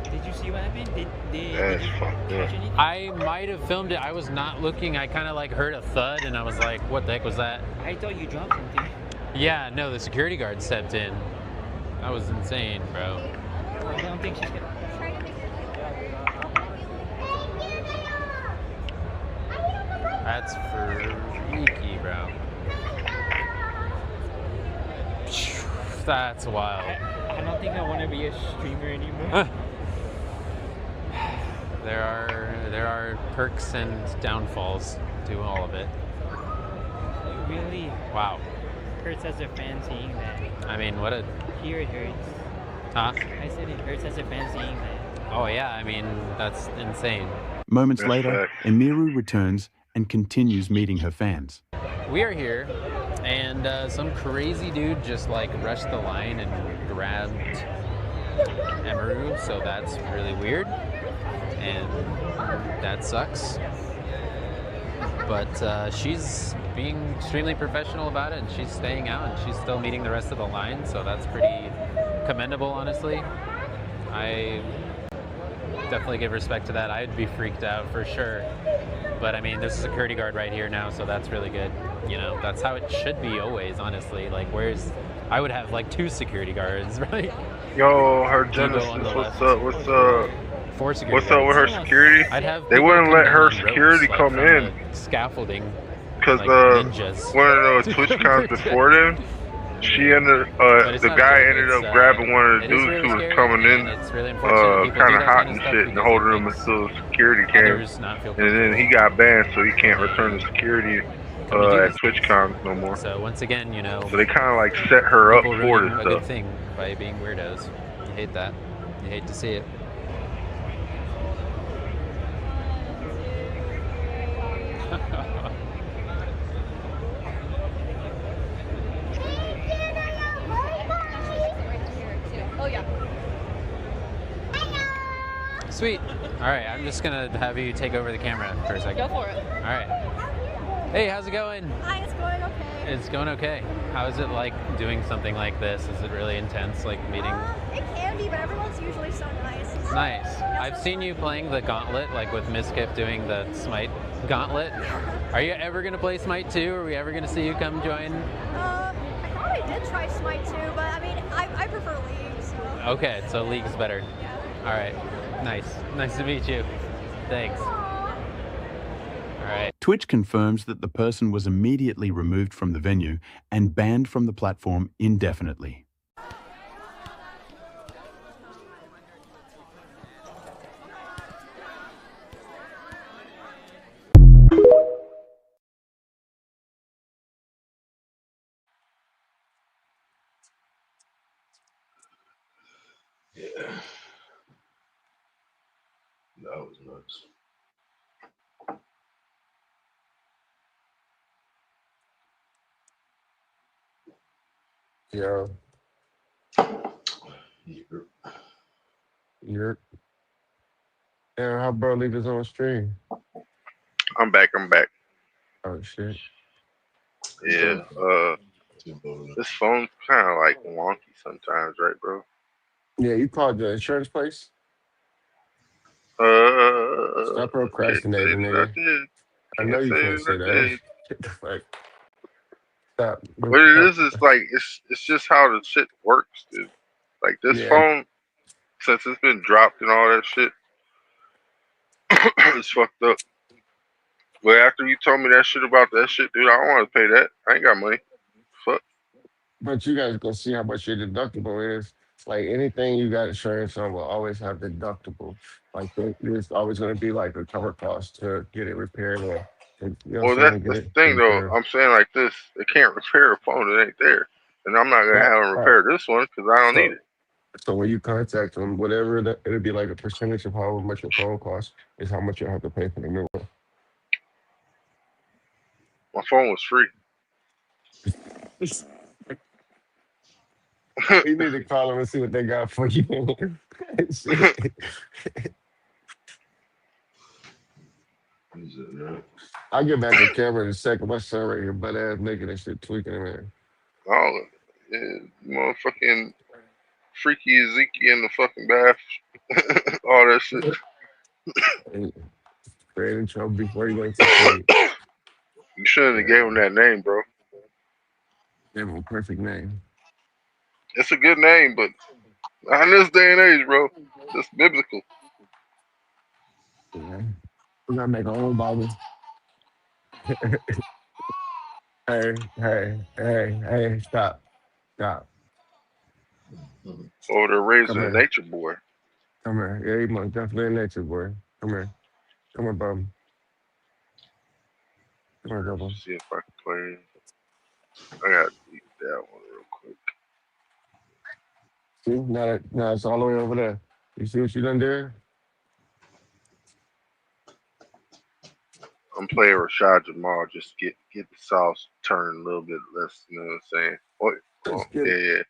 Did you see what happened? Did you catch anything? I might have filmed it. I was not looking. I kind of like heard a thud, and I was like, "What the heck was that?" I thought you dropped something. Yeah, no, the security guard stepped in. That was insane, bro. I don't think she's gonna. That's freaky, bro. That's wild. I don't think I want to be a streamer anymore. There are perks and downfalls to all of it. Really? Wow. Hurts as a fan seeing that. I mean, what a... Here it hurts. Huh? I said it hurts as a fan seeing that. Oh yeah, I mean, that's insane. Moments later, Emiru returns and continues meeting her fans. We are here, and some crazy dude just like rushed the line and grabbed Emaru, so that's really weird, and that sucks. But she's being extremely professional about it, and she's staying out, and she's still meeting the rest of the line, so that's pretty commendable, honestly. I definitely give respect to that. I'd be freaked out for sure. But I mean, there's a security guard right here now, so that's really good. You know, that's how it should be always, honestly. Like, I would have like 2 security guards, right? Yo, her Genesis, what's up? What's up? 4 security What's up with her security? I'd have They people wouldn't come let down her on ropes, security like, come from in. the scaffolding. Because like ninjas. one of those Twitch cons before them, she ended, the guy ended up grabbing one of the dudes who was coming in, kind of hot and shit, and holding him until security came. And then he got banned, so he can't return to security at Twitch cons no more. So once again, you know, so they kind of like set her up people for ruin this a good stuff. thing by being weirdos. You hate that. You hate to see it. sweet. All right, I'm just gonna have you take over the camera for a second. Go for it. All right. Hey, how's it going? Hi, it's going okay. It's going okay. How is it like doing something like this? Is it really intense, like meeting? It can be, but everyone's usually so nice. Nice. I've seen you playing the Gauntlet, like with Miskip doing the Smite Gauntlet. Are you ever gonna play Smite 2? Are we ever gonna see you come join? I thought I did try Smite 2, but I mean, I prefer League, so. Okay, so League's better. All right. Nice. Nice to meet you. Thanks. All right. Twitch confirms that the person was immediately removed from the venue and banned from the platform indefinitely. Yeah. That was nuts. Yo, You're you're damn. How bro leave his own stream? I'm back. Oh shit. Yeah. This phone's kind of like wonky sometimes, right, bro? Yeah, you called the insurance place. Stop Can't say procrastinating, that I nigga. did. I know Can't you say can't say that I that. did. Get the fuck. Stop. What it is like it's just how the shit works, dude. Like this Yeah. phone, since it's been dropped and all that shit, it's fucked up. But after you told me that shit about that shit, dude, I don't want to pay that. I ain't got money. Fuck. But you guys go see how much your deductible is. Like anything you got insurance on will always have deductible. Like there's always going to be like a cover cost to get it repaired or you know what Well, I'm saying, to that's get the it thing though. insured. I'm saying like this, they can't repair a phone that ain't there, and I'm not gonna Right, have them right. repair this one because I don't need So it. so when you contact them, whatever it'll be like a percentage of how much your phone costs is how much you'll have to pay for the new one. My phone was free. You need to call them and see what they got for you. Shit. I'll get back on camera in a second. My son right here, butt ass naked and shit tweaking, man. Oh, yeah, motherfucking freaky Ezekiel in the fucking bath, all that shit. Creating trouble before you went to sleep. You shouldn't have gave him that name, bro. Gave him a perfect name. It's a good name, but not in this day and age, bro. It's biblical. Yeah. We gotta make our own Bible. Hey, stop. Or they're raising Come a here. nature boy. Come here. Yeah, you most definitely a nature boy. Come here. Come on, bum. Come on, bum. See if I can play. I gotta delete that one real quick. See, now it's all the way over there. You see what you done there? I'm playing Rashad Jamal, just get the sauce turned a little bit less, you know what I'm saying? Oh, yeah.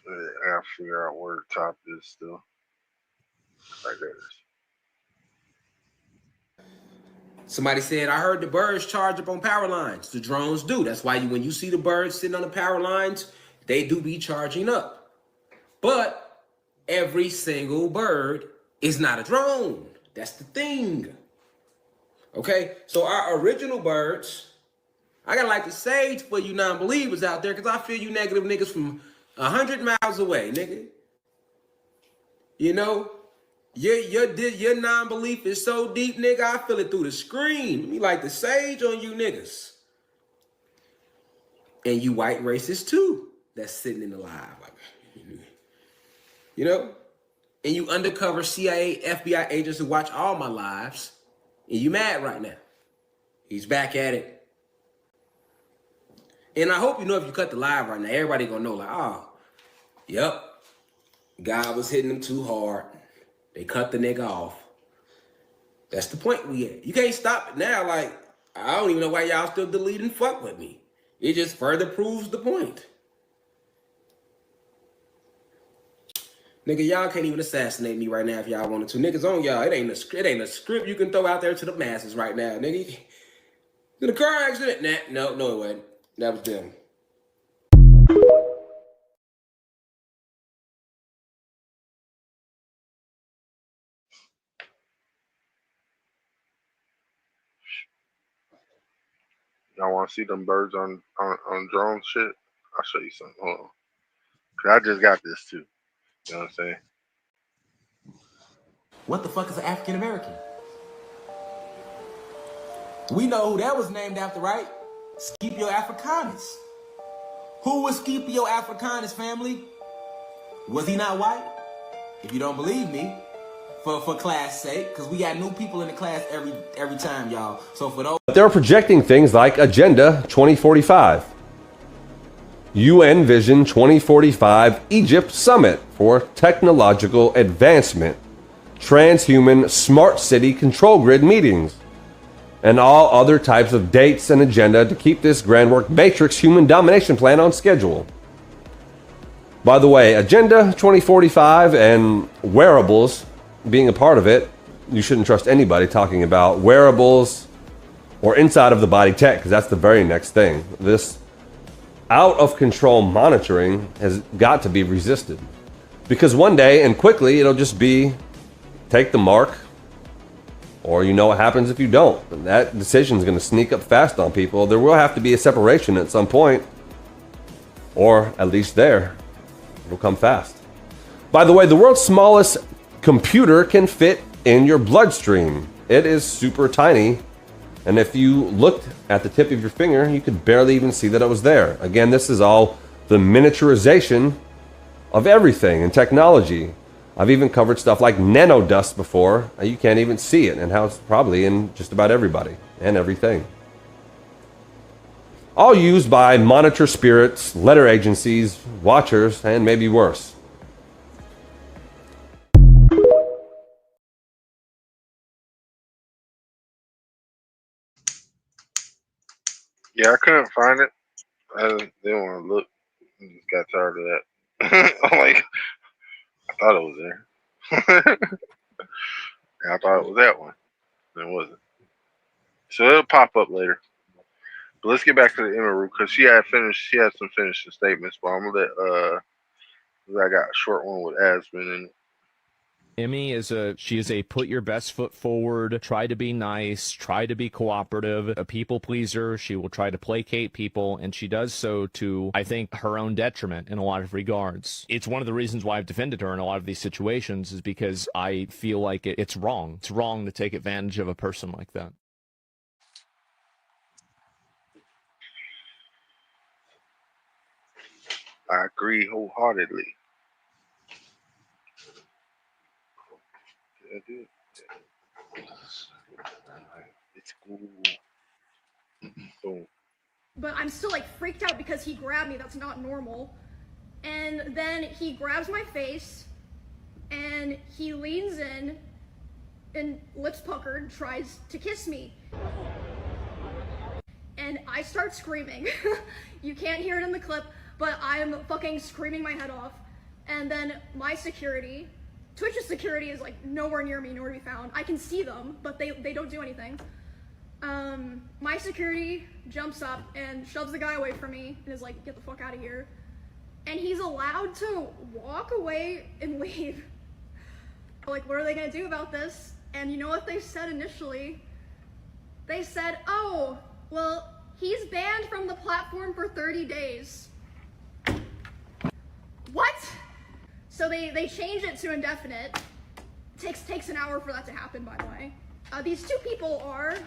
I gotta figure out where the top is still. Right there it is. Somebody said, I heard the birds charge up on power lines. The drones do. That's why when you see the birds sitting on the power lines, they do be charging up. But every single bird is not a drone. That's the thing. Okay, so our original birds, I got like the sage for you non-believers out there, because I feel you negative niggas from 100 miles away, nigga. You know, your non-belief is so deep, nigga, I feel it through the screen. Me like the sage on you niggas. And you white racists too, that's sitting in the live. Like, you know? And you undercover CIA, FBI agents who watch all my lives, and you mad right now. He's back at it. And I hope you know if you cut the live right now, everybody gonna know like, oh, yep, God was hitting them too hard. They cut the nigga off. That's the point we at. You can't stop it now. Like, I don't even know why y'all still deleting fuck with me. It just further proves the point. Nigga, y'all can't even assassinate me right now if y'all wanted to. Niggas on y'all. It ain't a script you can throw out there to the masses right now, nigga. In a car accident? Nah, no, it wasn't. That was them. Y'all want to see them birds on drone shit? I'll show you something. Hold on. Cause I just got this too. You know what I'm saying? What the fuck is an African American? We know who that was named after, right? Scipio Africanus. Who was Scipio Africanus, family? Was he not white? If you don't believe me, for class sake, because we got new people in the class every time, y'all. So for those, They're projecting things like Agenda 2045, UN Vision 2045 Egypt Summit for Technological Advancement, Transhuman Smart City Control Grid meetings, and all other types of dates and agenda to keep this grand work matrix human domination plan on schedule. By the way, Agenda 2045 and wearables being a part of it, you shouldn't trust anybody talking about wearables or inside of the body tech, because that's the very next thing. This out of control monitoring has got to be resisted, because one day and quickly it'll just be take the mark, or you know what happens if you don't. And that decision is going to sneak up fast on people. There will have to be a separation at some point, or at least there it'll come fast. By the way, the world's smallest computer can fit in your bloodstream. It is super tiny, and if you looked at the tip of your finger, you could barely even see that it was there. Again, this is all the miniaturization of everything in technology. I've even covered stuff like nanodust before. You can't even see it, and how it's probably in just about everybody and everything. All used by monitor spirits, letter agencies, watchers, and maybe worse. Yeah, I couldn't find it. I didn't want to look. I just got tired of that. I'm like, I thought it was there. I thought it was that one. And it wasn't. So it'll pop up later. But let's get back to the Emeru because she had finished. She had some finishing statements, but I'm gonna let. I got a short one with Asmin and Emmy she is a put your best foot forward, try to be nice, try to be cooperative, a people pleaser. She will try to placate people, and she does so to, I think, her own detriment in a lot of regards. It's one of the reasons why I've defended her in a lot of these situations, is because I feel like it's wrong. It's wrong to take advantage of a person like that. I agree wholeheartedly. I did. It's cool. Boom. But I'm still like freaked out because he grabbed me. That's not normal. And then he grabs my face and he leans in and lips puckered tries to kiss me. And I start screaming. You can't hear it in the clip, but I'm fucking screaming my head off. And then my security, Twitch's security, is like nowhere near me, nowhere to be found. I can see them, but they don't do anything. My security jumps up and shoves the guy away from me and is like, get the fuck out of here. And he's allowed to walk away and leave. Like, what are they gonna do about this? And you know what they said initially? They said, oh, well, he's banned from the platform for 30 days. What? So they changed it to indefinite. Takes an hour for that to happen, by the way. These two people are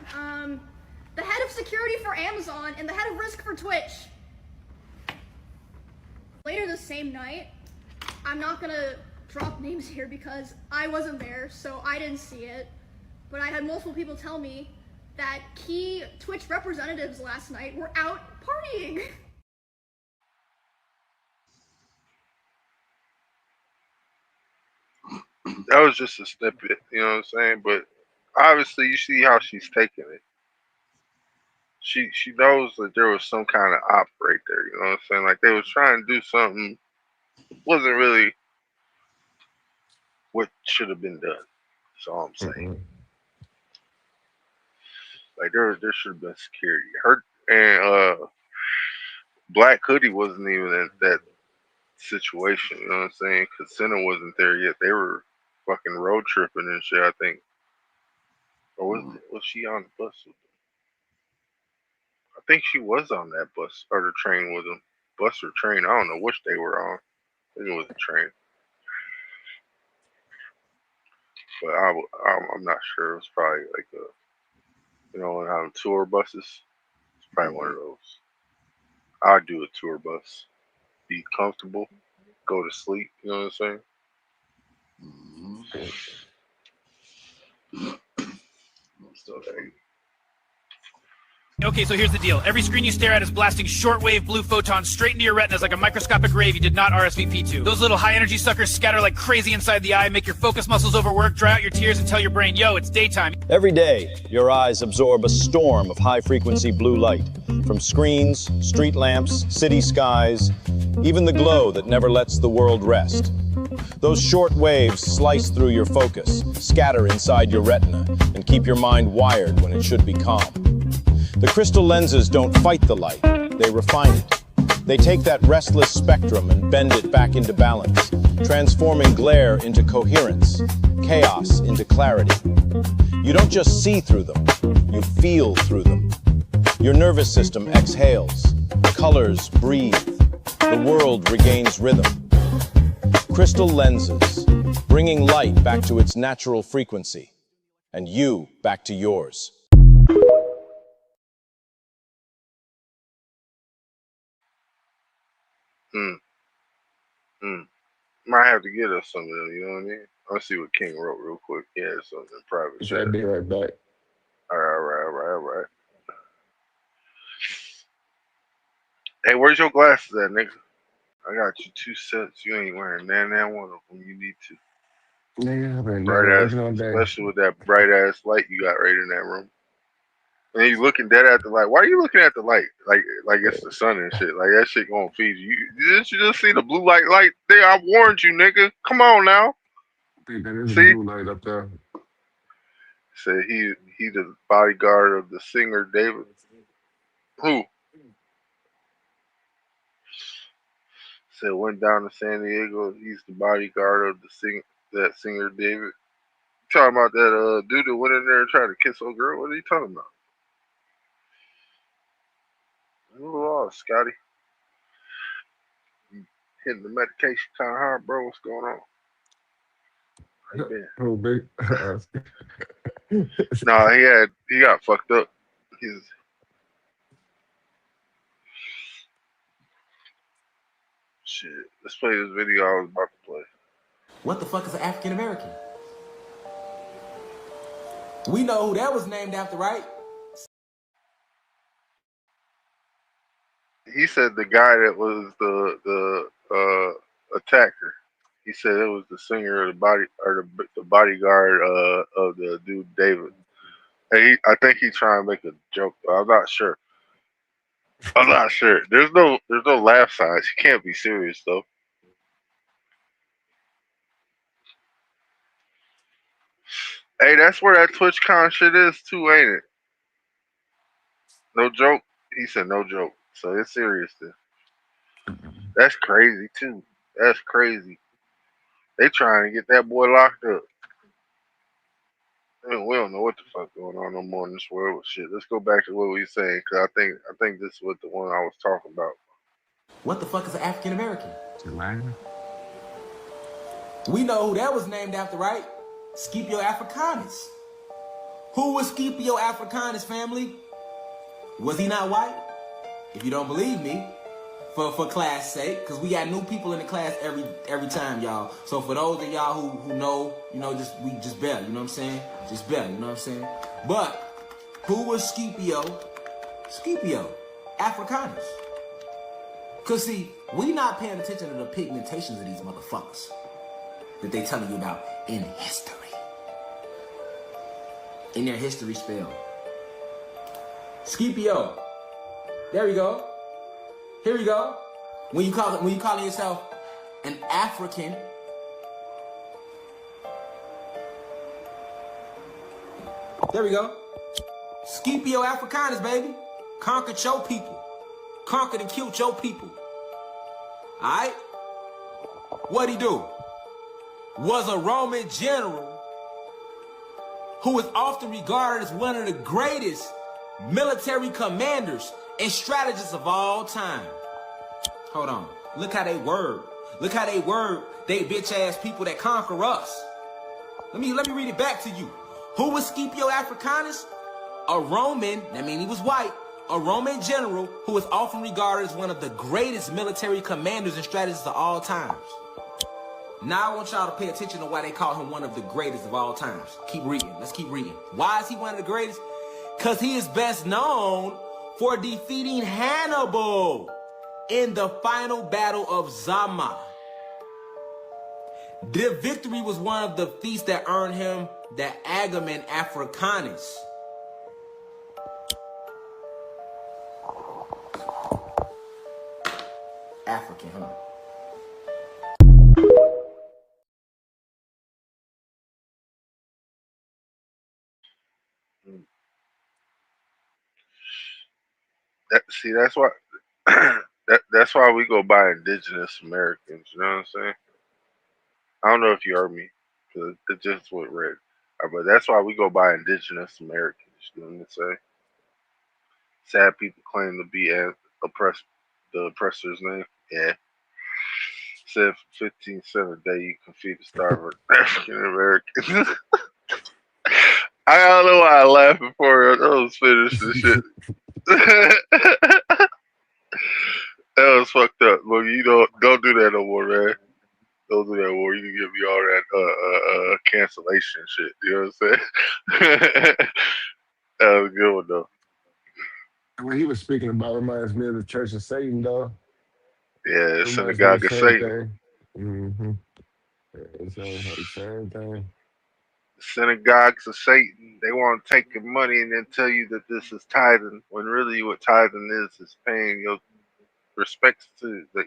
the head of security for Amazon and the head of risk for Twitch. Later the same night, I'm not gonna drop names here because I wasn't there, so I didn't see it. But I had multiple people tell me that key Twitch representatives last night were out partying. That was just a snippet, you know what I'm saying? But obviously, you see how she's taking it. She knows that there was some kind of op right there, you know what I'm saying? Like they was trying to do something, wasn't really what should have been done. That's all I'm saying. Like there should have been security. Her and Black Hoodie wasn't even in that situation. You know what I'm saying? Cause Senna wasn't there yet. They were fucking road tripping and shit. I think, or was she on the bus with them? I think she was on that bus or the train with them. Bus or train? I don't know which they were on. I think it was the train, but I'm not sure. It was probably like a, you know, on tour buses. It's probably one of those. I'd do a tour bus. Be comfortable, go to sleep. You know what I'm saying? Okay, so here's the deal. Every screen you stare at is blasting shortwave blue photons straight into your retinas like a microscopic rave you did not RSVP to. Those little high-energy suckers scatter like crazy inside the eye, make your focus muscles overwork, dry out your tears, and tell your brain, yo, it's daytime. Every day, your eyes absorb a storm of high-frequency blue light from screens, street lamps, city skies, even the glow that never lets the world rest. Those short waves slice through your focus, scatter inside your retina, and keep your mind wired when it should be calm. The crystal lenses don't fight the light, they refine it. They take that restless spectrum and bend it back into balance, transforming glare into coherence, chaos into clarity. You don't just see through them, you feel through them. Your nervous system exhales, colors breathe, the world regains rhythm. Crystal lenses, bringing light back to its natural frequency, and you back to yours. Might have to get us some of them, you know what I mean? Let's see what King wrote real quick. He had something in private chat. I'll be right back. All right. Hey, where's your glasses at, nigga? I got you 2 sets. You ain't wearing none one of them. You need to. Nigga, I've been Bright ass, working all day. especially with that bright ass light you got right in that room. And you looking dead at the light. Why are you looking at the light? Like it's the sun and shit. Like that shit gonna feed you. Didn't you just see the blue light there? I warned you, nigga. Come on now. I think that is a See? blue light up there. Said he the bodyguard of the singer David. Who? Said went down to San Diego. He's the bodyguard of that singer David. You talking about that dude that went in there and tried to kiss old girl? What are you talking about? Oh, Scotty. Hitting the medication kind of hard, bro. What's going on? How you been? Oh, big. No, he got fucked up. Shit. Let's play this video I was about to play. What the fuck is an African American? We know who that was named after, right? He said the guy that was the attacker. He said it was the singer of the bodyguard of the dude David. Hey, I think he's trying to make a joke. I'm not sure. There's no laugh signs. You can't be serious though. Hey, that's where that TwitchCon shit is too, ain't it? No joke. He said no joke. So it's serious then. That's crazy too. That's crazy. They trying to get that boy locked up. I mean, we don't know what the fuck going on no more in this world with shit. Let's go back to what we were saying, because I think this is what the one I was talking about. What the fuck is an African American? We know who that was named after, right? Scipio Africanus. Who was Scipio Africanus, family? Was he not white? If you don't believe me, for class sake, because we got new people in the class every time, y'all. So for those of y'all who know, you know, just better, you know what I'm saying? Just better, you know what I'm saying? But who was Scipio Africanus? Because see, we not paying attention to the pigmentations of these motherfuckers that they telling you about in history. In their history spell. Scipio. There we go. Here we go. When you calling yourself an African, There we go. Scipio Africanus, baby. Conquered your people. Conquered and killed your people. Alright? What'd he do? Was a Roman general who is often regarded as one of the greatest military commanders and strategists of all time. Hold on. Look how they word. Look how they word they bitch ass people that conquer us. Let me read it back to you. Who was Scipio Africanus? A Roman, that means he was white, a Roman general who is often regarded as one of the greatest military commanders and strategists of all times. Now I want y'all to pay attention to why they call him one of the greatest of all times. Keep reading. Let's keep reading. Why is he one of the greatest? Because he is best known for defeating Hannibal in the final battle of Zama. The victory was one of the feats that earned him the Agamen Africanus. African, huh? That's why that's why we go by indigenous Americans. You know what I'm saying? I don't know if you heard me, because it just went red. But that's why we go by indigenous Americans. You know what I'm saying? Sad people claim to be the oppressor's name. Yeah. Said for 15 cents a day you can feed a starving African American. I don't know why I laughed before I was finished and shit. That was fucked up. But you don't do that no more, man. Don't do that no more. You can give me all that cancellation shit. You know what I'm saying? That was a good one though. What he was speaking about reminds me of the Church of Satan, though. Yeah, Reminds me of the synagogue of same Satan. thing. Mm-hmm. It's the same thing. Synagogues of Satan. They want to take your money and then tell you that this is tithing, when really what tithing is paying your respects to the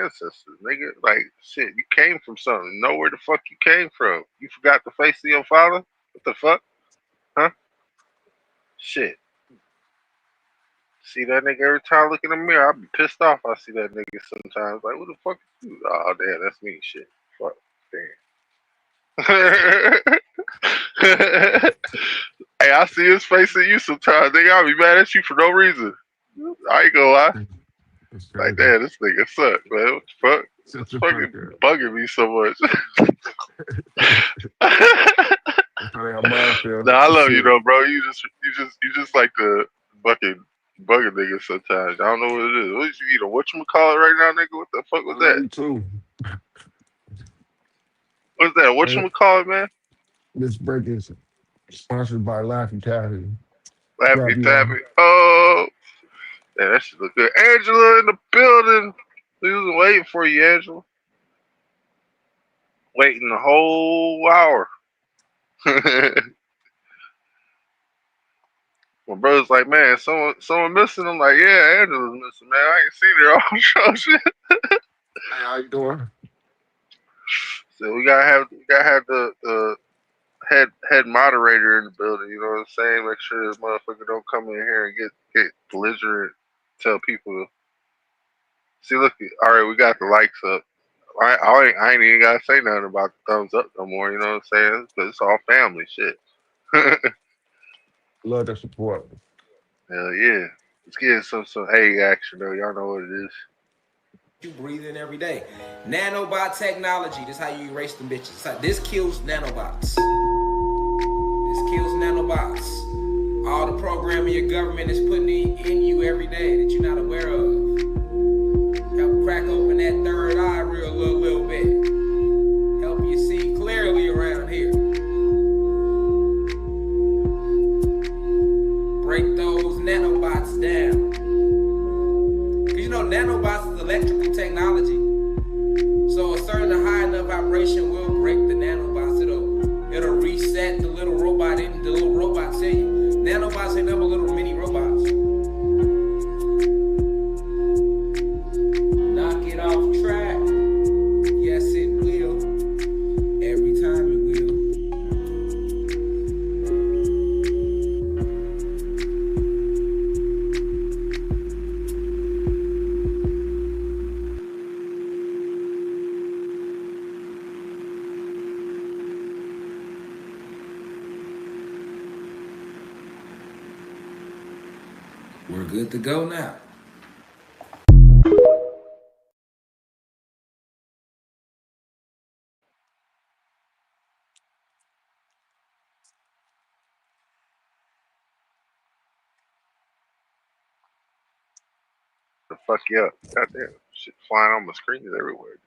ancestors, nigga. Like, shit, you came from something. Know where the fuck you came from. You forgot the face of your father? What the fuck? Huh? Shit. See that nigga every time I look in the mirror, I be pissed off. I see that nigga sometimes. Like, what the fuck is you? Oh, damn, that's me. Shit. Fuck. Damn. Hey, I see his face at you sometimes. Nigga, I'll be mad at you for no reason. I ain't gonna lie. Like, damn, this nigga suck, man. What the fuck? It's fucking bugging me so much. Nah, I love you though, bro. You just like the fucking bugging nigga sometimes. I don't know what it is. What you eat? Whatchamacallit right now, nigga? What the fuck was that? Me too. What's that? Whatchamacallit, man? This break is sponsored by Laffy Taffy. Laffy Taffy. Oh, yeah, that shit look good. Angela in the building. We was waiting for you, Angela. Waiting the whole hour. My brother's like, man, someone missing. I'm like, yeah, Angela's missing, man. I ain't seen her all show shit. Hey, how you doing? So we gotta have the head moderator in the building. You know what I'm saying? Make sure this motherfucker don't come in here and get belligerent. Tell people. See, look, all right, we got the likes up. I ain't even gotta say nothing about the thumbs up no more. You know what I'm saying? Because it's all family shit. Love the support. Hell yeah. Let's get some A action though. Y'all know what it is. You breathe in every day. Nanobot technology. This is how you erase them bitches. This kills nanobots. This kills nanobots. All the programming your government is putting in you every day that you're not aware of. Help crack open that third eye real little bit. Help you see clearly around here. Break those nanobots down. Because you know nanobots is electrical technology. So a certain high enough vibration will break the nanobots. It'll reset the little robot in the little robot tell you. Nanobots ain't never little mini robots. Knock it off track. Yes, it will. Every time it will. We're good to go now. The fuck you up. Goddamn. Shit flying on my screens everywhere.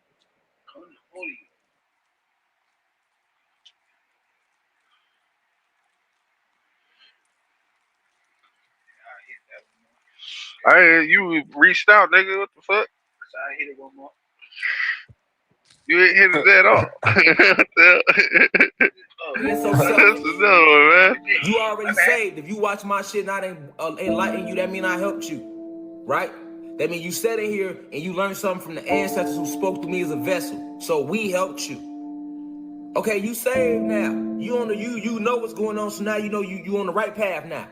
You reached out, nigga. What the fuck? I hit it one more. You ain't hit it at all. Being so That's selfish. another one, man. You already saved. If you watch my shit and I didn't enlighten you, that mean I helped you, right? That mean you sat in here and you learned something from the ancestors who spoke to me as a vessel. So we helped you. Okay, you saved now. You on the you know what's going on. So now you know you on the right path now.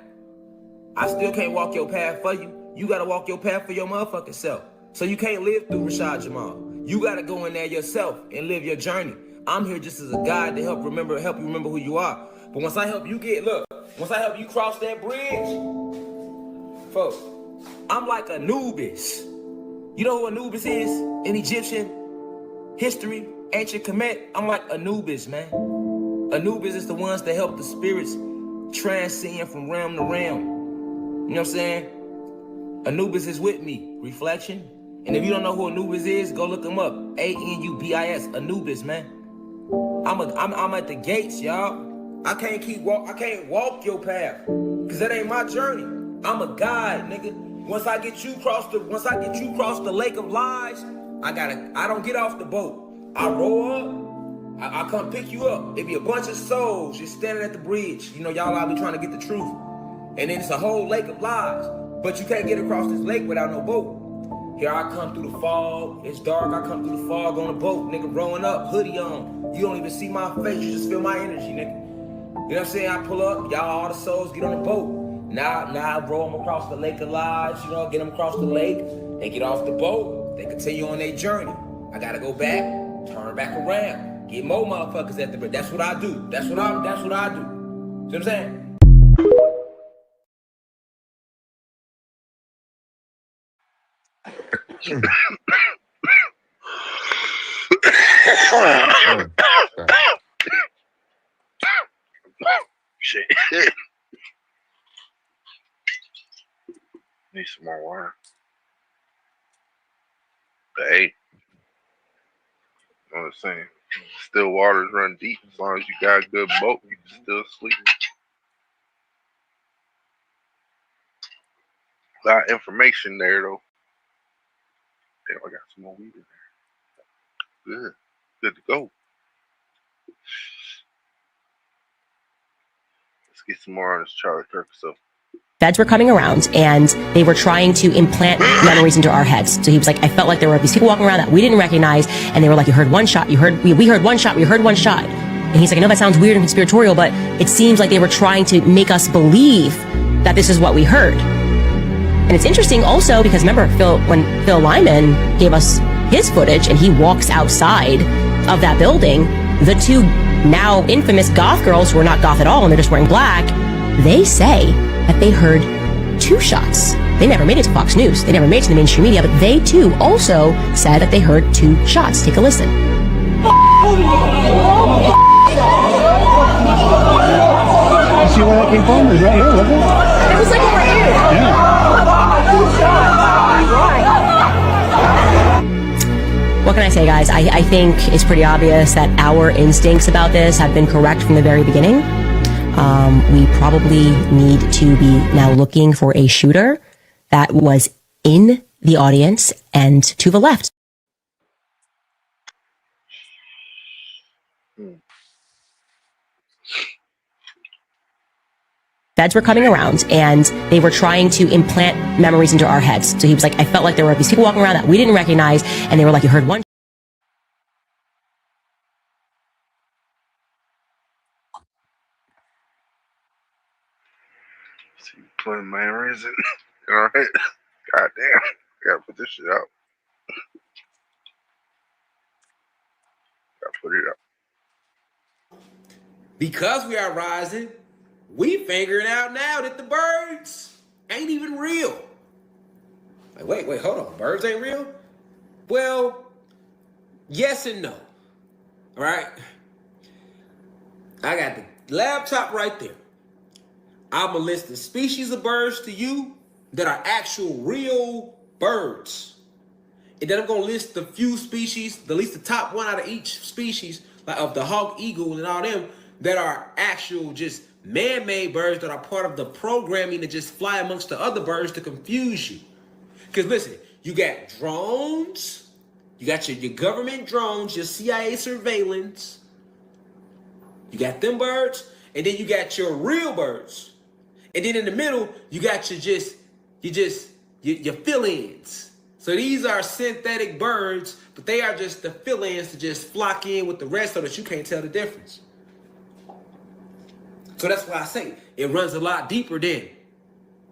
I still can't walk your path for you. You gotta walk your path for your motherfucking self. So you can't live through Rashad Jamal. You gotta go in there yourself and live your journey. I'm here just as a guide to help you remember who you are. But once I help you once I help you cross that bridge, folks, I'm like Anubis. You know who Anubis is in Egyptian history, ancient Kemet? I'm like Anubis, man. Anubis is the ones that help the spirits transcend from realm to realm. You know what I'm saying? Anubis is with me. Reflection. And if you don't know who Anubis is, go look him up. Anubis. Anubis, man. I'm at the gates, y'all. I can't walk your path. Cause that ain't my journey. I'm a guide, nigga. Once I get you across the lake of lies, I don't get off the boat. I roll up, I come pick you up. It be a bunch of souls just standing at the bridge. You know, y'all be trying to get the truth. And then it's a whole lake of lies. But you can't get across this lake without no boat. Here I come through the fog. It's dark. I come through the fog on a boat, nigga, rowing up, hoodie on. You don't even see my face. You just feel my energy, nigga. You know what I'm saying? I pull up. Y'all, all the souls get on the boat. Now I roll them across the lake of lives. You know, get them across the lake. They get off the boat. They continue on their journey. I gotta go back, turn back around, get more motherfuckers at the bridge. That's what I do. That's what I do. See what I'm saying? Shit. Need some more water. But hey, you know what I'm saying? Still waters run deep. As long as you got a good boat, you can still sleep. A lot of information there, though. Damn, I got some more weed in there. Good. Good to go. Let's get some more on this Charlie Kirk stuff. Feds were coming around and they were trying to implant memories into our heads. So he was like, I felt like there were these people walking around that we didn't recognize, and they were like, you heard one shot, we heard one shot, we heard one shot. And he's like, I know that sounds weird and conspiratorial, but it seems like they were trying to make us believe that this is what we heard. And it's interesting also because remember when Phil Lyman gave us his footage and he walks outside of that building, the two now infamous goth girls who are not goth at all and they're just wearing black, they say that they heard 2 shots. They never made it to Fox News. They never made it to the mainstream media, but they too also said that they heard 2 shots. Take a listen. You see where that came from? It was right here, wasn't it? It was like over here. Yeah. What can I say, guys? I think it's pretty obvious that our instincts about this have been correct from the very beginning. We probably need to be now looking for a shooter that was in the audience and to the left. Feds were coming around and they were trying to implant memories into our heads. So he was like, I felt like there were these people walking around that we didn't recognize, and they were like, you heard one. See, putting memories in. All right. God damn. Gotta put this shit out. Gotta put it out. Because we are rising, we figuring out now that the birds ain't even real. Like, wait, hold on. Birds ain't real? Well, yes and no. All right? I got the laptop right there. I'm going to list the species of birds to you that are actual real birds. And then I'm going to list the few species, at least the top one out of each species, like of the hawk, eagle, and all them, that are actual just man-made birds that are part of the programming to just fly amongst the other birds to confuse you. Because listen, you got drones, you got your government drones, your CIA surveillance, you got them birds, and then you got your real birds. And then in the middle, you got your fill-ins. So these are synthetic birds, but they are just the fill-ins to just flock in with the rest so that you can't tell the difference. So that's why I say it runs a lot deeper than,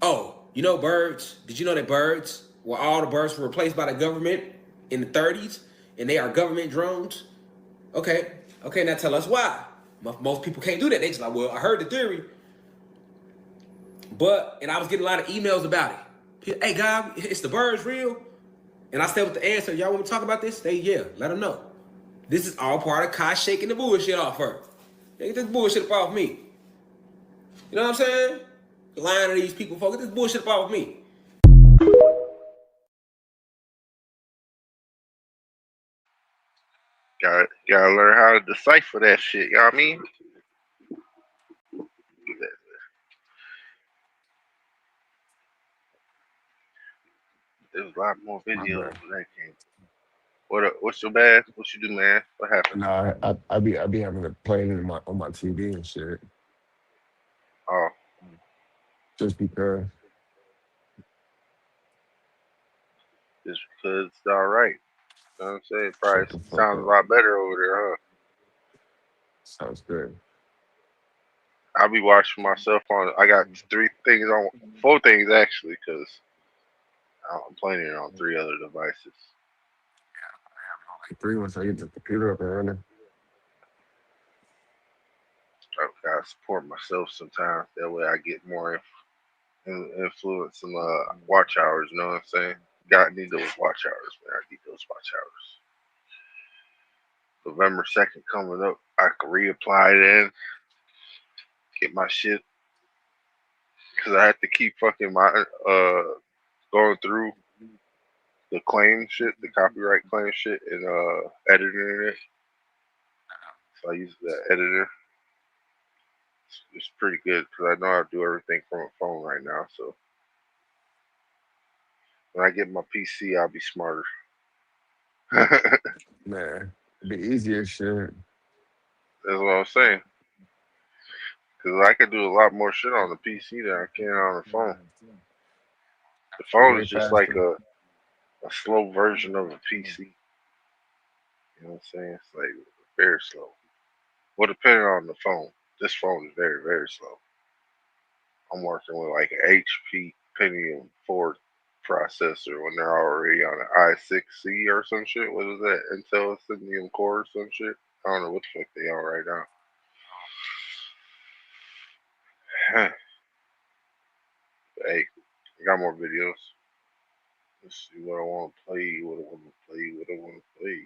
oh, you know birds? Did you know that birds, well, all the birds were replaced by the government in the 30s, and they are government drones? Okay, now tell us why. Most people can't do that. They just like, well, I heard the theory, and I was getting a lot of emails about it. Hey, God, it's the birds real? And I said with the answer, y'all want me to talk about this? Yeah, let them know. This is all part of Kai shaking the bullshit off her. Get this bullshit up off me. You know what I'm saying? Lying to these people, folks. Get this bullshit up off me. Gotta learn how to decipher that shit. You know what I mean? There's a lot more My videos bad. that came. What's your bad? What you do, man? What happened? No, I be having it playing on my TV and shit. Oh, Just because. just because it's all right. You know what I'm saying? Probably Shut the fuck sounds a up. lot better over there, huh? Sounds good. I'll be watching myself on. I got 4 things actually, because I'm playing it on 3 other devices. Like 3 once I get the computer up and running. I gotta support myself sometimes. That way I get more influence and watch hours. You know what I'm saying? Need those watch hours, man. I need those watch hours. November 2nd coming up. I can reapply then, get my shit, because I have to keep fucking my going through the claim shit, the copyright claim shit, and editing it. So I use the editor. It's pretty good because I know how to do everything from a phone right now. So when I get my PC, I'll be smarter. That's Man, it'd be easier shit. what I'm saying. Because I can do a lot more shit on the PC than I can on the phone. The phone Way is just like faster. a slow version of a PC. You know what I'm saying? It's like very slow. Well, depending on the phone. This phone is very, very slow. I'm working with like an HP Pentium 4 processor when they're already on an i6C or some shit. What is that? Intel Cynium Core or some shit? I don't know what the fuck they are right now. Hey, I got more videos. Let's see what I want to play, what I want to play, what I want to play.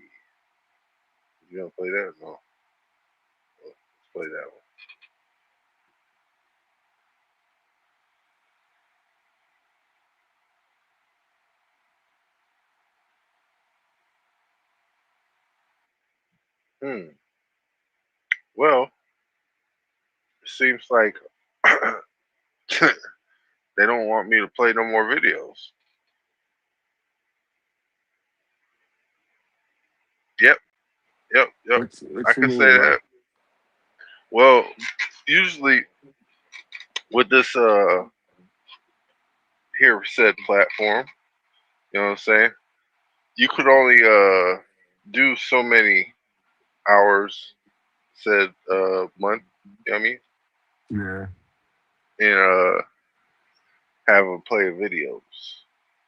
You gonna play that? No. Let's play that one. Well, it seems like they don't want me to play no more videos. Yep, yep. I What you can say mean, bro? that. Well, usually with this here said platform, you know what I'm saying? You could only do so many hours said month, you know what I mean? Yeah. And have them play videos.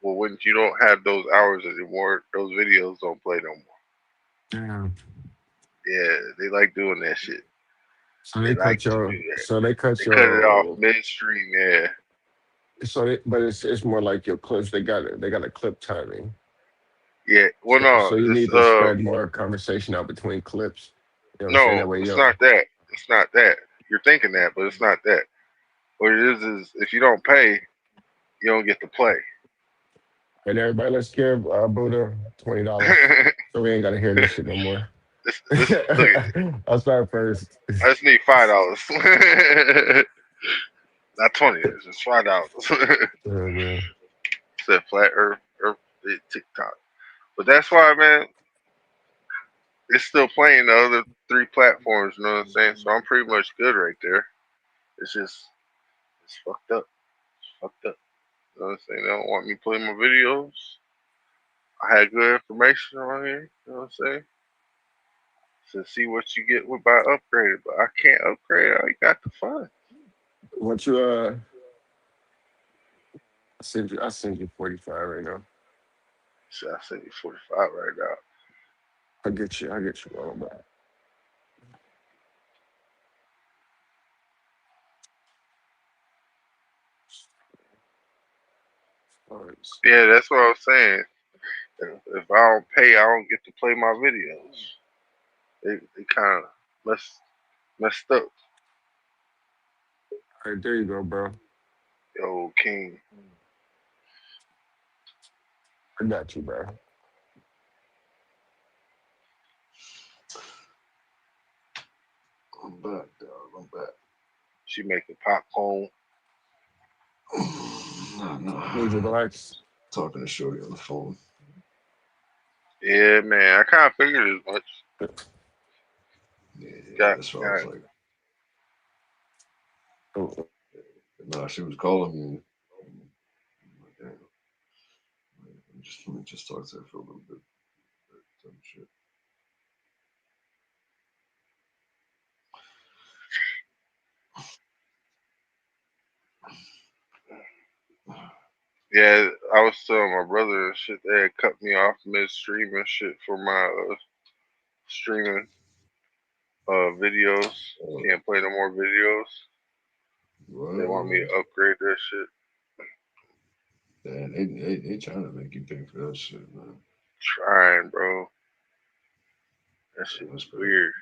Well, when you don't have those hours anymore, those videos don't play no more. Damn. Yeah, they like doing that shit. So They they like cut to do your that. so they cut They cut it off your midstream, yeah. So, but it's more like your clips. They got a clip timing. Yeah. Well, So no, you it's need to spread more conversation out between clips. You know what I'm saying? no, That way, it's yo, not that. It's not that. You're thinking that, but it's not that. What it is if you don't pay, you don't get to play. and everybody, let's give Buddha $20, so we ain't gotta hear this shit no more. This look. I'll start first. I just need $5. Not 20. It's just $5. Man. Said flat Earth, TikTok. But that's why, man, it's still playing the other three platforms. You know what I'm saying? So I'm pretty much good right there. It's just it's fucked up. It's fucked up. You know what I'm saying? They don't want me playing my videos. I had good information on here. You know what I'm saying? To see what you get with by upgraded, but I can't upgrade. I got the fun. What you I send you 45 right now. So I send you 45 right now. I get you all back. Yeah, that's what I was saying. If I don't pay, I don't get to play my videos. They kind of messed up. All right, there you go, bro. Yo, King. I got you, bro. I'm back, dog. I'm back. She making popcorn. Need you relax. Talking to Shorty on the phone. Yeah, man. I kind of figured as much. Yeah, Got, that's why I was got. like, nah, she was calling me. I'm like, damn. Let me just talk to her for a little bit. Some shit. Yeah, I was telling my brother and shit. They had cut me off midstream and shit for my streaming videos. Can't play no more videos. They want me to upgrade that shit. Man, they trying to make you pay for that shit, man. Trying, bro. That shit was weird.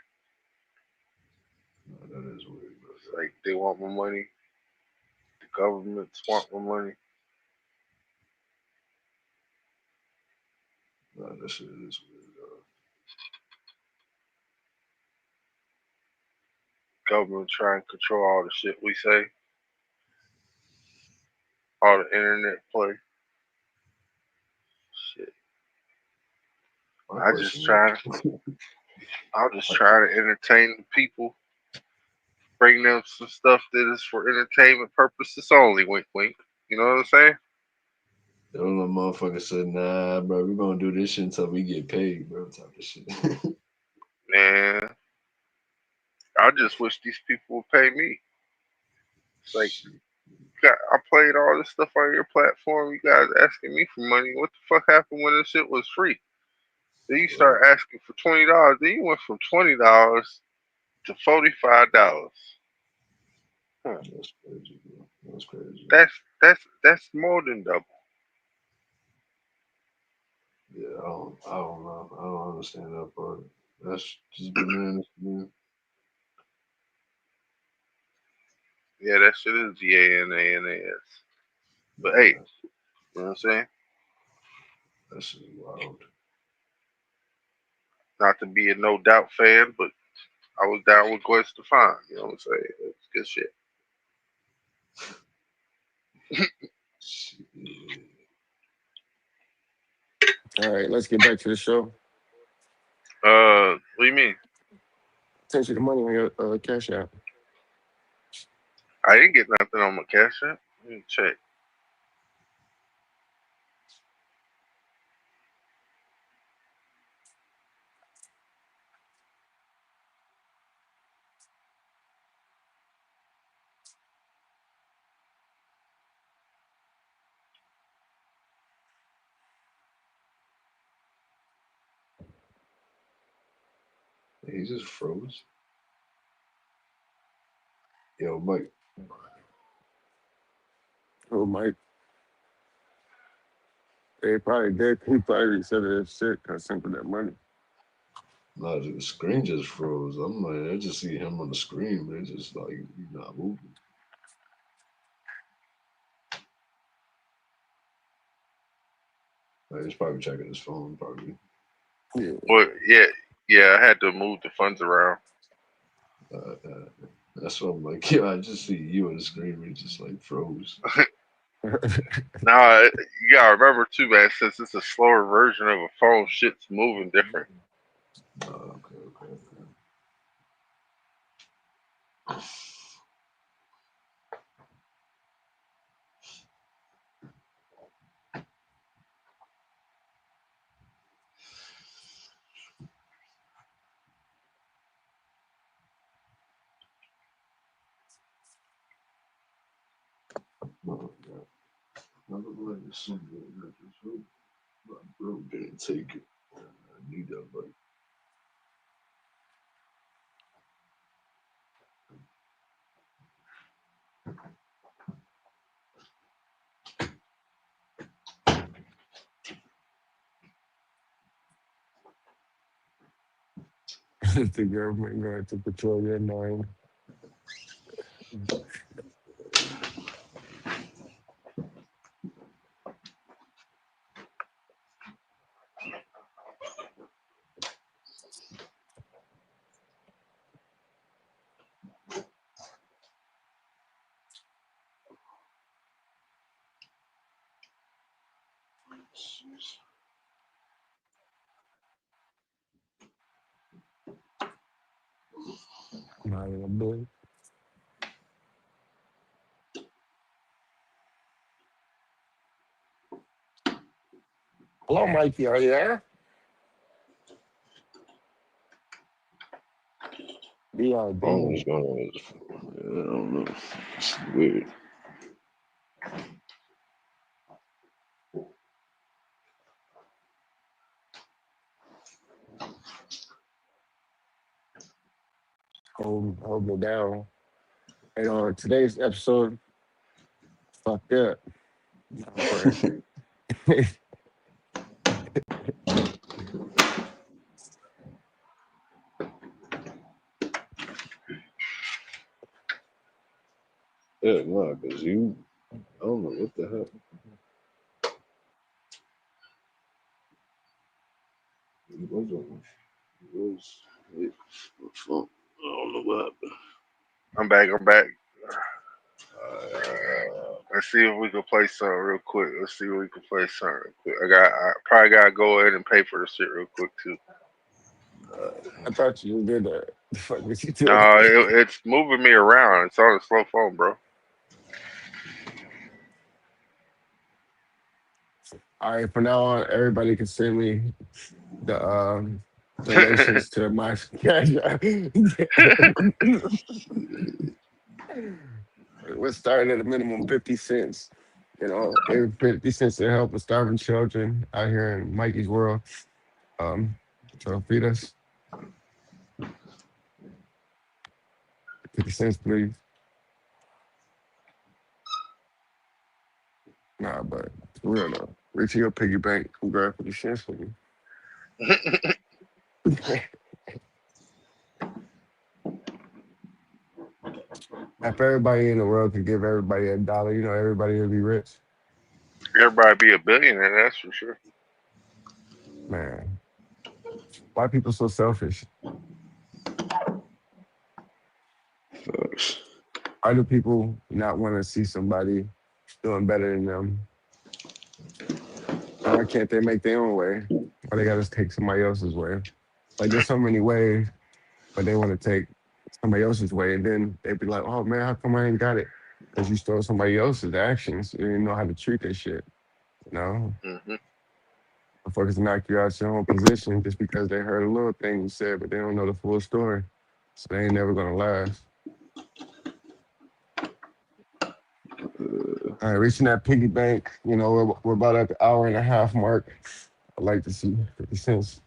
No, that is weird, bro. It's like they want my money. The governments want my money. Nah, that shit is weird, dog. Government trying to control all the shit we say. All the internet play. Shit. My question I'll just try to entertain the people. Bring them some stuff that is for entertainment purposes only. Wink, wink. You know what I'm saying? The other motherfucker said, nah, bro, we're gonna do this shit until we get paid, bro, type of shit. Man, I just wish these people would pay me. It's like, I played all this stuff on your platform. You guys asking me for money. What the fuck happened when this shit was free? Then you start asking for $20. Then you went from $20 to $45. Huh. That's crazy, bro. That's crazy. That's more than double. Yeah, I don't know. I don't understand that part. That's just bananas, man. Yeah, that shit is GANANAS. But hey, you know what I'm saying? That shit is wild. Not to be a No Doubt fan, but I was down with Gwen Stefani. You know what I'm saying? It's good shit. All right, let's get back to the show. What do you mean? Send you the money on your Cash App. I didn't get nothing on my cash app. Let me check. He just froze. Yo, Mike. Oh, Mike, they probably did. He probably said that shit because sent for that money. Nah, the screen just froze. I'm like, I just see him on the screen, but it's just like he's not moving. Like, he's probably checking his phone, probably. Yeah. Well, yeah, I had to move the funds around. That's what I'm like. Yeah, I just see you on the screen. It just like froze. Now you gotta remember too, man. Since it's a slower version of a phone, shit's moving different. Okay. Oh, God. I look like a single mattress. My bro didn't take it. I need that bike. The government going to control your mind. Not in a boy. Hello, Mikey. Are you there? I don't know what's BRB. going on with this phone. Yeah, I don't know. It's weird. Hold me down. And on today's episode, fucked up. Nah, I'm playing. Yeah, nah, because I don't know what the hell. It was on. It was. My phone. I don't know what happened. I'm back. Let's see if we can play something real quick. I probably gotta go ahead and pay for this shit real quick too. I thought you did that. The fuck was you doing? No, it's moving me around. It's on a slow phone, bro. All right, from now on, everybody can send me the donations to my cash app. We're starting at a minimum 50 cents. You know, every 50 cents to help with starving children out here in Mikey's world. So feed us 50 cents, please. Nah, but for real though. Reach in your piggy bank and grab 50 cents for me. If everybody in the world could give everybody $1, you know, everybody would be rich. Everybody be a billionaire, that's for sure. Man, why are people so selfish? Why do people not want to see somebody doing better than them? And why can't they make their own way? Why they gotta take somebody else's way? Like there's so many ways, but they want to take somebody else's way, and then they be like, "Oh man, how come I ain't got it?" Because you stole somebody else's actions. You didn't know how to treat that shit. You know, Hmm. motherfuckers knock you out your own position just because they heard a little thing you said, but they don't know the full story. So they ain't never gonna last. All right, reaching that piggy bank. You know, we're about at the hour and a half mark. I'd like to see 50 cents.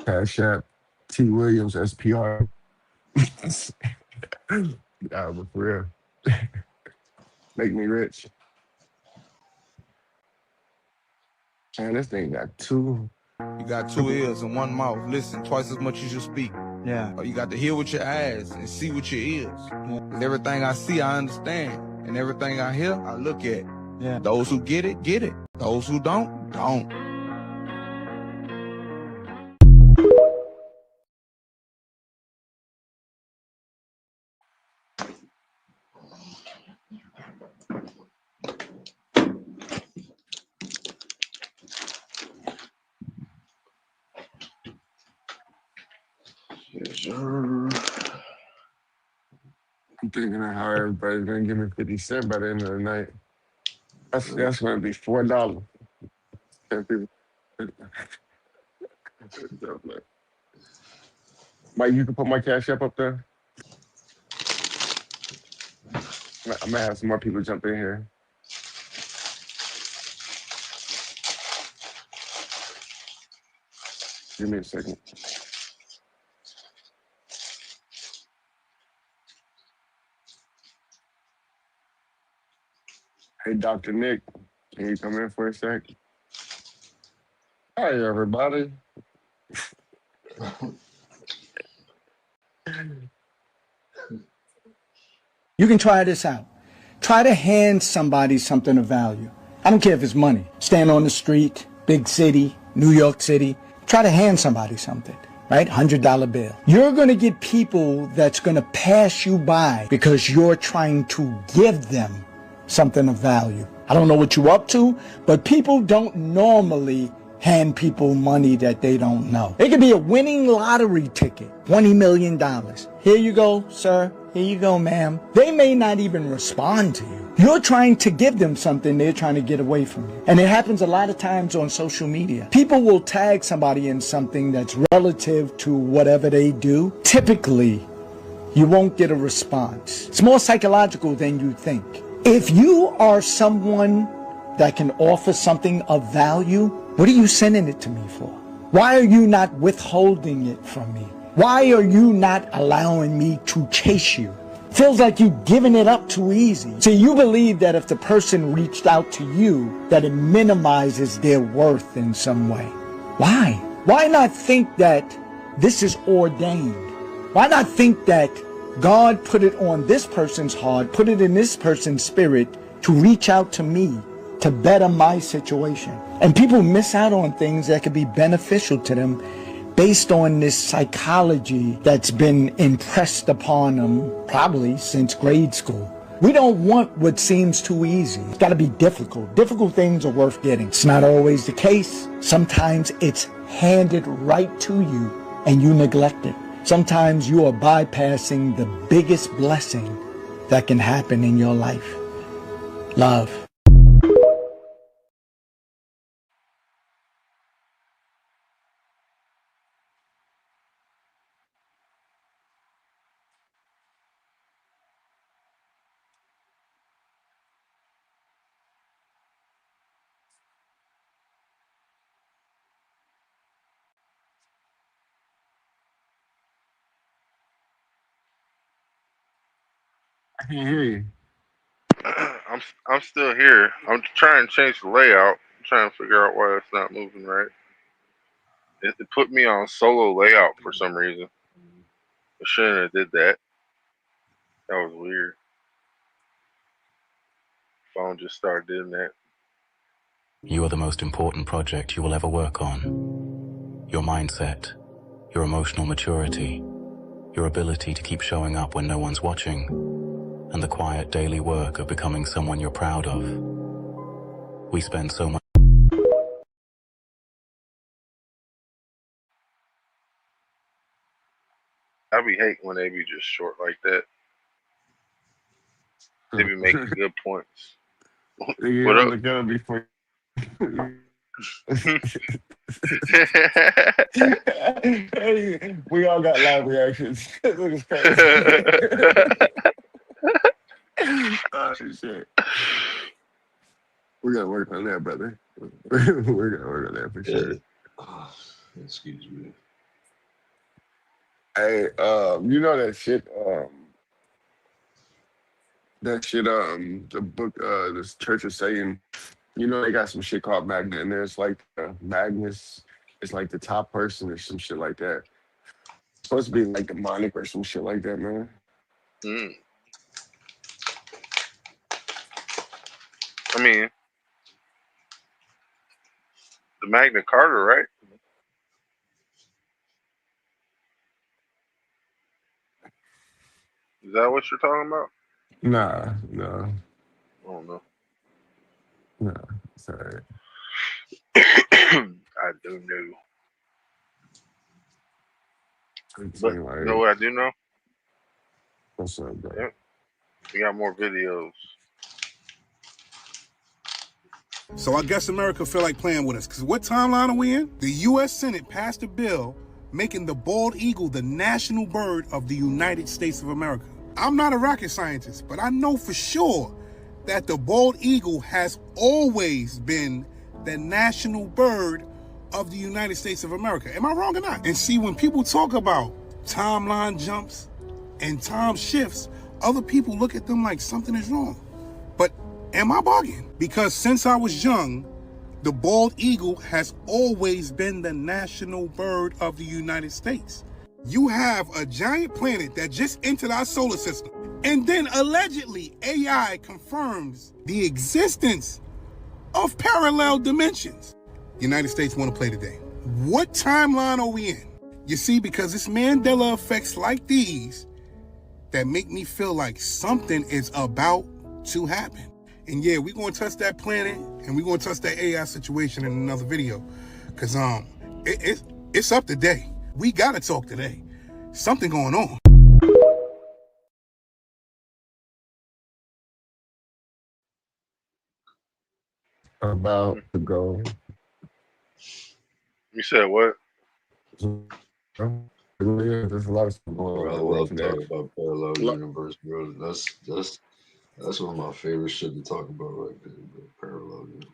Cash App, T. Williams, SPR. Nah, but for real. Make me rich. Man, this thing got two. You got two ears and one mouth. Listen twice as much as you speak. Yeah. You got to hear with your eyes and see with your ears. Because everything I see, I understand. And everything I hear, I look at. Yeah. Those who get it, get it. Those who don't, don't. Yes, sir. I'm thinking of how everybody's gonna give me 50 cents by the end of the night. That's gonna be $4. Mike, you can put my cash up there. I'm gonna have some more people jump in here. Give me a second. Hey, Dr. Nick, can you come in for a sec? Hi, everybody. You can try this out. Try to hand somebody something of value. I don't care if it's money. Stand on the street, big city, New York City. Try to hand somebody something, right? $100 bill. You're going to get people that's going to pass you by because you're trying to give them something of value. I don't know what you're up to, but people don't normally hand people money that they don't know. It could be a winning lottery ticket, $20 million. Here you go, sir. Here you go, ma'am. They may not even respond to you. You're trying to give them something they're trying to get away from you. And it happens a lot of times on social media. People will tag somebody in something that's relative to whatever they do. Typically, you won't get a response. It's more psychological than you think. If you are someone that can offer something of value, what are you sending it to me for? Why are you not withholding it from me? Why are you not allowing me to chase you? Feels like you're giving it up too easy. See, you believe that if the person reached out to you, that it minimizes their worth in some way. Why? Why not think that this is ordained? Why not think that God put it on this person's heart, put it in this person's spirit to reach out to me to better my situation? And people miss out on things that could be beneficial to them based on this psychology that's been impressed upon them probably since grade school. We don't want what seems too easy. It's got to be difficult. Difficult things are worth getting. It's not always the case. Sometimes it's handed right to you and you neglect it. Sometimes you are bypassing the biggest blessing that can happen in your life. Love. I can't hear you. I'm still here. I'm trying to change the layout. I'm trying to figure out why it's not moving right. It put me on solo layout for some reason. I shouldn't have did that. That was weird. Phone just started doing that. You are the most important project you will ever work on. Your mindset, your emotional maturity, your ability to keep showing up when no one's watching, and the quiet daily work of becoming someone you're proud of. We spend so much. I be hating when they be just short like that. They be making good points. What up? Gonna be for Hey, we all got live reactions. Look, it's crazy. Oh, shit. We gotta work on that, brother. We're gonna work on that for sure. Excuse me. Hey, you know that shit, the book, this Church of Satan, You know, they got some shit called Magnet, and there's like Magnus is like the top person or some shit like that. It's supposed to be like demonic or some shit like that, man. Mm. I mean, the Magna Carta, right? Is that what you're talking about? Nah, no, I don't know. no. It's all right. I do know. It's But like, you know what I do know? what's up, bro? Yep. We got more videos. So I guess America feel like playing with us, because what timeline are we in? The U.S. Senate passed a bill making the bald eagle the national bird of the United States of America. I'm not a rocket scientist, but I know for sure that the bald eagle has always been the national bird of the United States of America. Am I wrong or not? And see, when people talk about timeline jumps and time shifts, other people look at them like something is wrong. But am I bugging? Because since I was young, the bald eagle has always been the national bird of the United States. You have a giant planet that just entered our solar system, and then allegedly AI confirms the existence of parallel dimensions. The United States want to play today. What timeline are we in? You see, because it's Mandela effects like these that make me feel like something is about to happen. And yeah, we're going to touch that planet, and we're going to touch that AI situation in another video. Because it's up today. We got to talk today. Something going on. About to go. You said what? There's a lot of stuff going Bro, I on right love now. talking about parallel universe, bro. That's one of my favorite shit to talk about right there, bro. Parallel universe.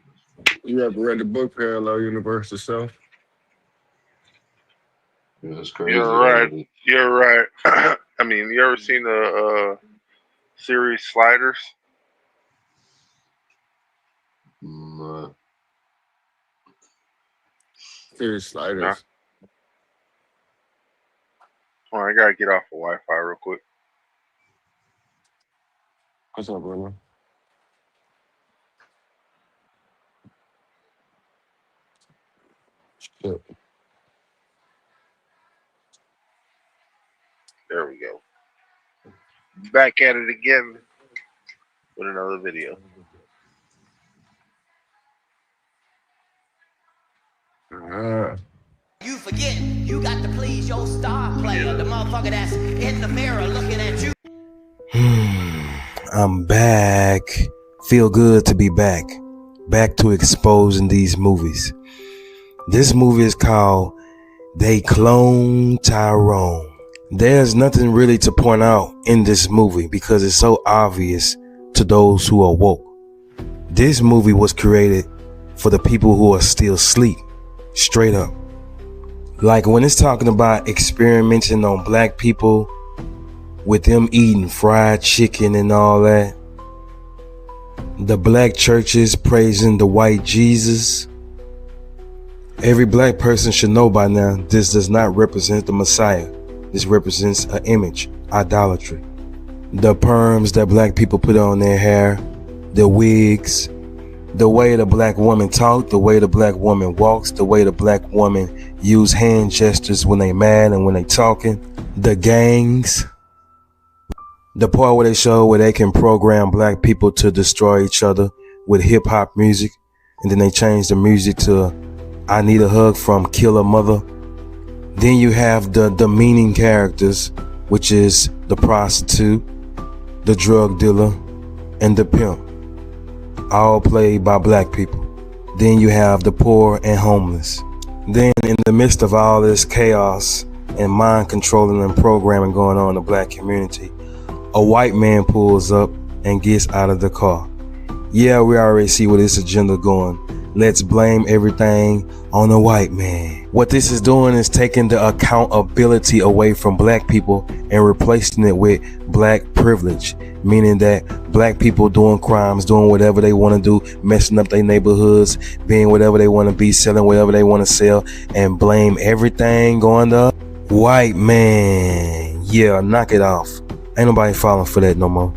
You ever read the book Parallel Universe itself? Yeah, it's crazy. You're right. You're right. I mean, you ever seen the series Sliders? Series Sliders. Hold on, I gotta get off of Wi-Fi real quick. What's up, brother? Shit. There we go. Back at it again with another video. You forget, you got to please your star player, the motherfucker that's in the mirror looking at you. I'm back. Feel good to be back. Back to exposing these movies. This movie is called They Clone Tyrone. There's nothing really to point out in this movie because it's so obvious to those who are woke. This movie was created for the people who are still asleep. Straight up. Like when it's talking about experimenting on black people with them eating fried chicken and all that. The black churches praising the white Jesus. Every black person should know by now this does not represent the Messiah. This represents an image, idolatry. The perms that black people put on their hair, the wigs, the way the black woman talk, the way the black woman walks, the way the black woman use hand gestures when they mad and when they talking, the gangs, the part where they show where they can program black people to destroy each other with hip hop music, and then they change the music to I Need a Hug from Killer Mother. Then you have the demeaning characters, which is the prostitute, the drug dealer, and the pimp, all played by black people. Then you have the poor and homeless. Then in the midst of all this chaos and mind controlling and programming going on in the black community, a white man pulls up and gets out of the car. Yeah, we already see where this agenda going. let's blame everything on the white man. What this is doing is taking the accountability away from black people and replacing it with black privilege, meaning that black people doing crimes, doing whatever they want to do, messing up their neighborhoods, being whatever they want to be, selling whatever they want to sell, and blame everything on the white man. Yeah, knock it off. Ain't nobody falling for that no more.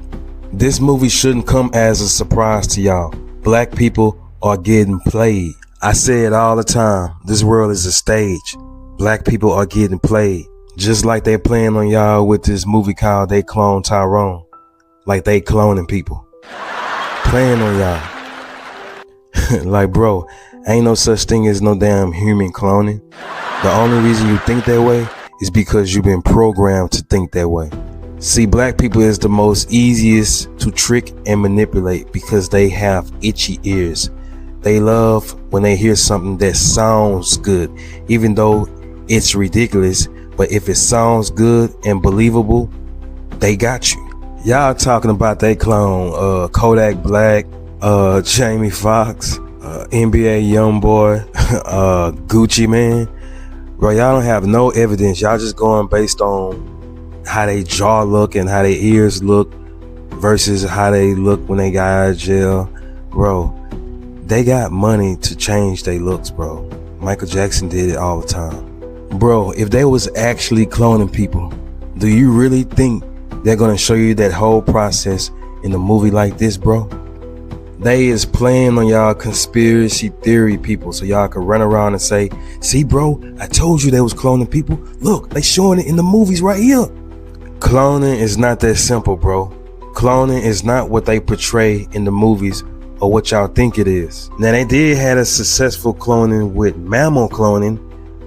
This movie shouldn't come as a surprise to y'all. Black people are getting played. I say it all the time. This world is a stage. Black people are getting played. Just like they're playing on y'all with this movie called They Clone Tyrone. Like they cloning people. Playing on y'all. Like, bro, ain't no such thing as no damn human cloning. The only reason you think that way is because you've been programmed to think that way. See, black people is the most easiest to trick and manipulate because they have itchy ears. They love when they hear something that sounds good, even though it's ridiculous. But if it sounds good and believable, they got you. Y'all talking about they clone Kodak Black, Jamie Foxx, NBA Youngboy, Gucci Man. Bro, y'all don't have no evidence. Y'all just going based on how they jaw look and how their ears look versus how they look when they got out of jail. Bro, they got money to change their looks, bro. Michael Jackson did it all the time. Bro, if they was actually cloning people, do you really think they're gonna show you that whole process in a movie like this, bro? They is playing on y'all conspiracy theory people so y'all can run around and say, see, bro, I told you they was cloning people. Look, they showing it in the movies right here. Cloning is not that simple, bro. Cloning is not what they portray in the movies or what y'all think it is. Now, they did have a successful cloning with mammal cloning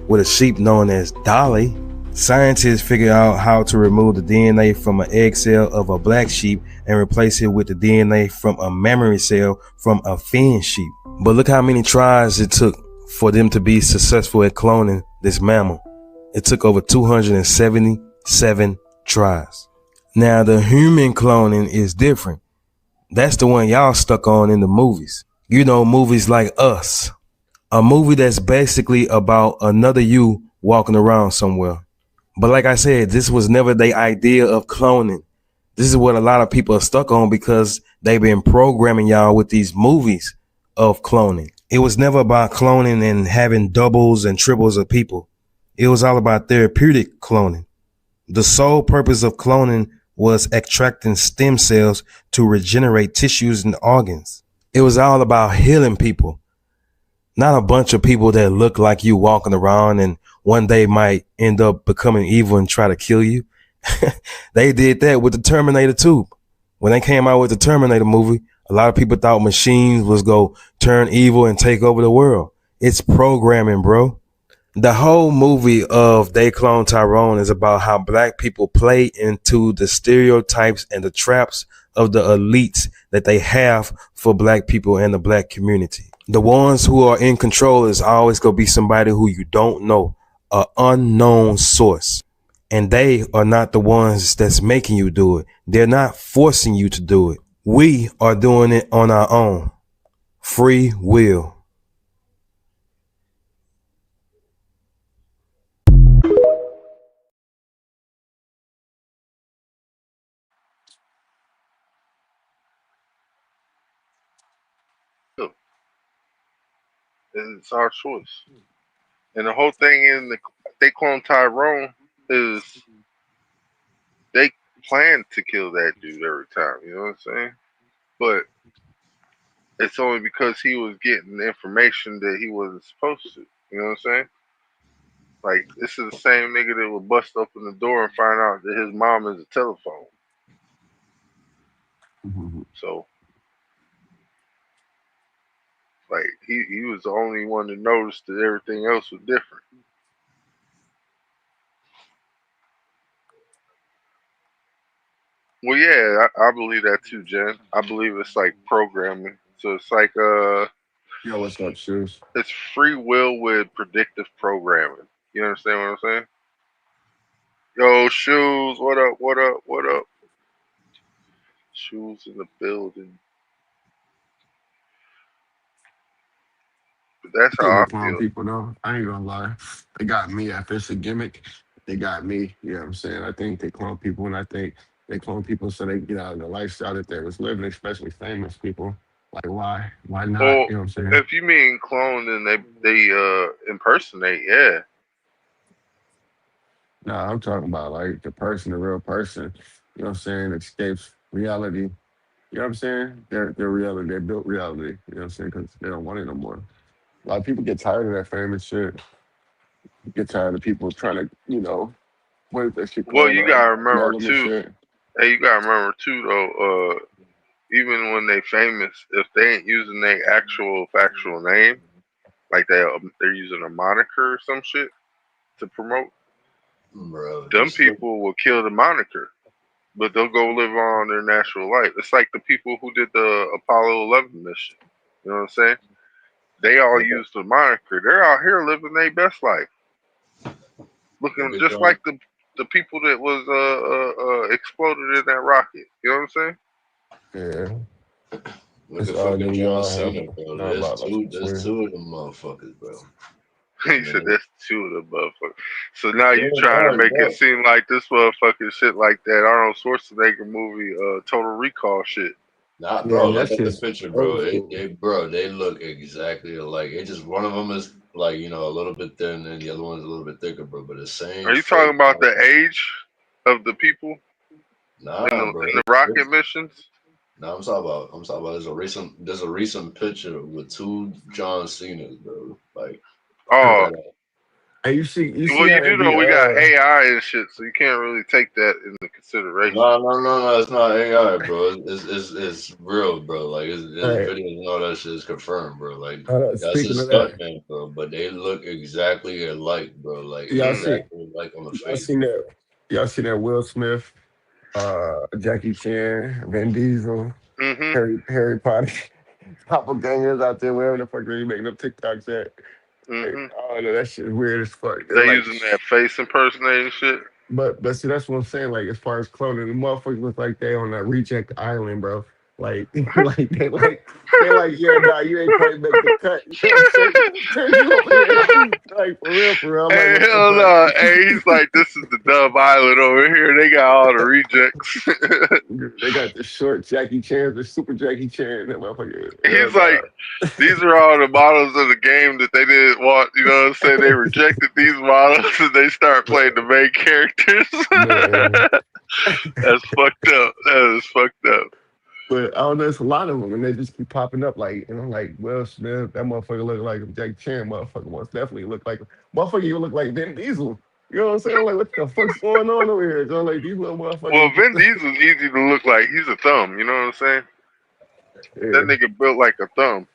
with a sheep known as Dolly. Scientists figured out how to remove the DNA from an egg cell of a black sheep and replace it with the DNA from a mammary cell from a fin sheep. But look how many tries it took for them to be successful at cloning this mammal. It took over 277 tries. Now the human cloning is different. That's the one y'all stuck on in the movies. You know, movies like Us. A movie that's basically about another you walking around somewhere. But like I said, this was never the idea of cloning. This is what a lot of people are stuck on because they've been programming y'all with these movies of cloning. It was never about cloning and having doubles and triples of people. It was all about therapeutic cloning. The sole purpose of cloning was extracting stem cells to regenerate tissues and organs. It was all about healing people, not a bunch of people that look like you walking around and one day might end up becoming evil and try to kill you. They did that with the Terminator 2. When they came out with the Terminator movie, a lot of people thought machines was go turn evil and take over the world. It's programming, bro. The whole movie of They Clone Tyrone is about how black people play into the stereotypes and the traps of the elites that they have for black people and the black community. The ones who are in control is always going to be somebody who you don't know, an unknown source. And they are not the ones that's making you do it. They're not forcing you to do it. We are doing it on our own. Free will. And it's our choice. And the whole thing in they clone Tyrone is they plan to kill that dude every time. You know what I'm saying? But it's only because he was getting information that he wasn't supposed to. You know what I'm saying? Like this is the same nigga that would bust open the door and find out that his mom is a telephone. So like he was the only one to notice that everything else was different. Well, yeah, I believe that too, Jen. I believe it's like programming. So it's like Yo, what's up, shoes? it's free will with predictive programming. You understand what I'm saying? Yo, shoes, what up? What up? What up? Shoes in the building. That's I how think they I clone feel. people though. I ain't gonna lie. They got me. If it's a gimmick, they got me. You know what I'm saying? I think they clone people, and I think they clone people so they can get out of the lifestyle that they was living, especially famous people. Like why? Why not? Well, You know what I'm saying? if you mean clone, then they impersonate. Yeah. Nah, I'm talking about like the person, the real person. You know what I'm saying? Escapes reality. You know what I'm saying? Their reality. They built reality. You know what I'm saying? Because they don't want it no more. A lot of people get tired of that famous shit. Get tired of people trying to, what is that shit Well, called? you gotta remember Meld them and too. shit. Hey, you gotta remember too, though. Even when they famous, if they ain't using their actual factual name, like they're using a moniker or some shit to promote, Bro, them just look. people will kill the moniker, but they'll go live on their natural life. It's like the people who did the Apollo 11 mission. You know what I'm saying? They all Look, use the moniker. They're out here living their best life, look looking at just John. like the people that was exploded in that rocket. You know what I'm saying? Yeah. Look It's at all fucking them John y'all have Cena, bro. not There's about like two. There's swear. two of them motherfuckers, bro. He And said then, that's two of the motherfuckers. So now yeah, you trying to no, make it bro. seem like this motherfucking shit like that Arnold Schwarzenegger movie, Total Recall shit. Nah, Yeah, bro. that Look at the shit's picture, bro. old school. Bro, they look exactly alike. It just one of them is like a little bit thin, and the other one's a little bit thicker, bro. But the Are same you face. talking about the age of the people in Nah, bro. the rocket missions? No, I'm talking about. There's a recent picture with two John Cena's, bro. Like, check Oh, that out. Hey, you see well, how you they do be know we got AI and shit, so you can't really take that into consideration. No, no, no, no. It's not AI, bro. It's real, bro. Like, it's hey, videos and all that shit is confirmed, bro. Like, that's speaking his of that, stuntman, bro. But they look exactly alike, bro. Like, y'all Mm. see exactly like on the y'all face, seen bro. that y'all seen that Will Smith, Jackie Chan, Vin Diesel, Mhm. Harry Potter, doppelgangers out there, wherever the fuck they making them TikToks at. Like, Mhm. oh no, that shit weird as fuck. They're They like using that face impersonating shit. but see, that's what I'm saying. Like as far as cloning, the motherfuckers look like they on a reject island, bro. Like, like, yeah, nah, you ain't quite make the cut. You know what I'm saying? You over here, like for real. I'm like, Hey, what the hell no. fuck? Hey, he's like, this is the Dub Island over here. They got all the rejects. They got the short Jackie Chan, the super Jackie Chan. That motherfucker. Hell He's like, no. these are all the models of the game that they didn't want. You know what I'm saying? They rejected these models and they start playing the main characters. Man. That's fucked up. That is fucked up. But I don't know, it's a lot of them, and they just keep popping up. Like, like Will Smith, that motherfucker look like him. Jackie Chan, motherfucker, most definitely look like him. Motherfucker, you look like Vin Diesel. You know what I'm saying? I'm like, what the fuck's going on over here? So like these little Well, motherfuckers. Vin Diesel's easy to look like. He's a thumb. You know what I'm saying? That Yeah, nigga built like a thumb.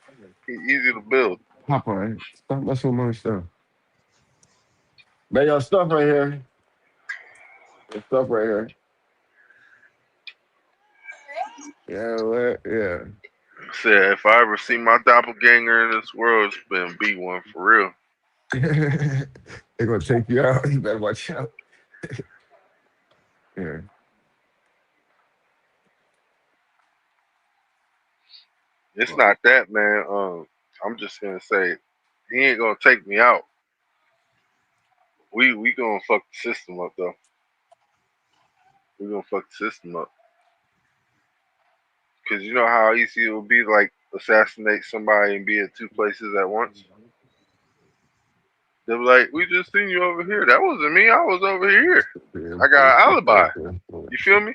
He easy to build. Popeye, stop messing with my stuff. Man, y'all stuff right here. Your stuff right here. Yeah, what? Yeah. Said if I ever see my doppelganger in this world, it's been B1 for real. They're gonna take you out. You better watch out. Yeah. It's not that, man. I'm just gonna say he ain't gonna take me out. We gonna fuck the system up though. We gonna fuck the system up. Cause you know how easy it would be to like assassinate somebody and be at two places at once. They'll be like, we just seen you over here. That wasn't me. I was over here. I got an alibi. You feel me?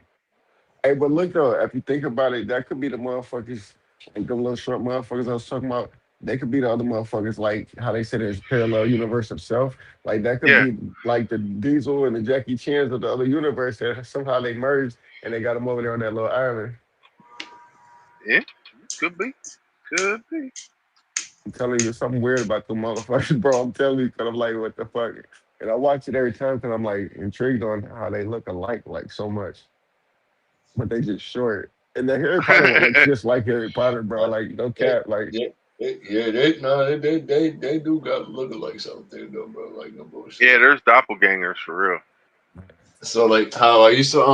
Hey, but look though, if you think about it, that could be the motherfuckers, like them little short motherfuckers I was talking about. They could be the other motherfuckers, like how they said there's parallel universe itself. Like that could Yeah. be like the Diesel and the Jackie Chans of the other universe that somehow they merged and they got them over there on that little island. Yeah. Could be. Could be. I'm telling you, there's something weird about them motherfuckers, bro. I'm telling you, because I'm like, what the fuck? And I watch it every time because I'm like intrigued on how they look alike, like so much, but they just short. And the Harry Potter one looks just like Harry Potter, bro. Like, Like no they, cap, like. yeah, they no, they do got looking like something though, bro. Like no bullshit. Yeah, there's doppelgangers for real. So like how I used to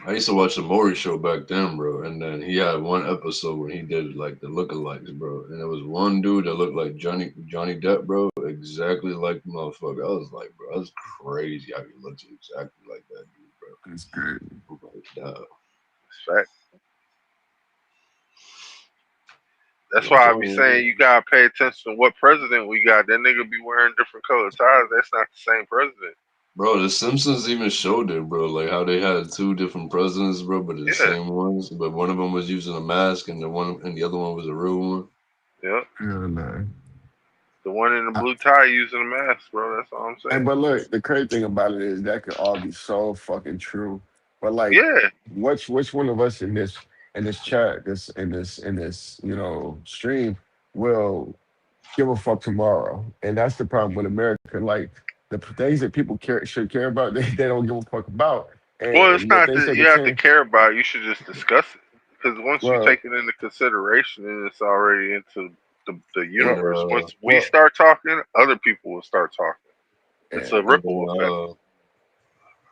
I used to watch the Maury show back then, bro. And then he had one episode where he did like the lookalikes, bro. And there was one dude that looked like Johnny Depp, bro, exactly like the motherfucker. I was like, bro, that's crazy how he looks exactly like that dude, bro. That's good. I'm like, nah. Fact. That's I'm why I telling be you, saying you gotta pay attention to what president we got. That nigga be wearing different colored ties. That's not the same president. bro, The Simpsons even showed it, bro. Like how they had two different presidents, bro, but the Yeah, same ones. But one of them was using a mask, and the other one was a real one. yeah. Yeah, man. The one in the blue tie using a mask, bro. That's all I'm Hey, saying. but look, the crazy thing about it is that could all be so fucking true. But like, Yeah. which one of us in this chat, stream will give a fuck tomorrow? And that's the problem with America. Like the things that people should care about, they don't give a fuck about. Well, it's And yet not they that say you the have to same. care about it. You should just discuss it. Because once you Well, take it into consideration, then it's already into the And universe. Once we well, start talking, other people will start talking. It's yeah. a and ripple then effect.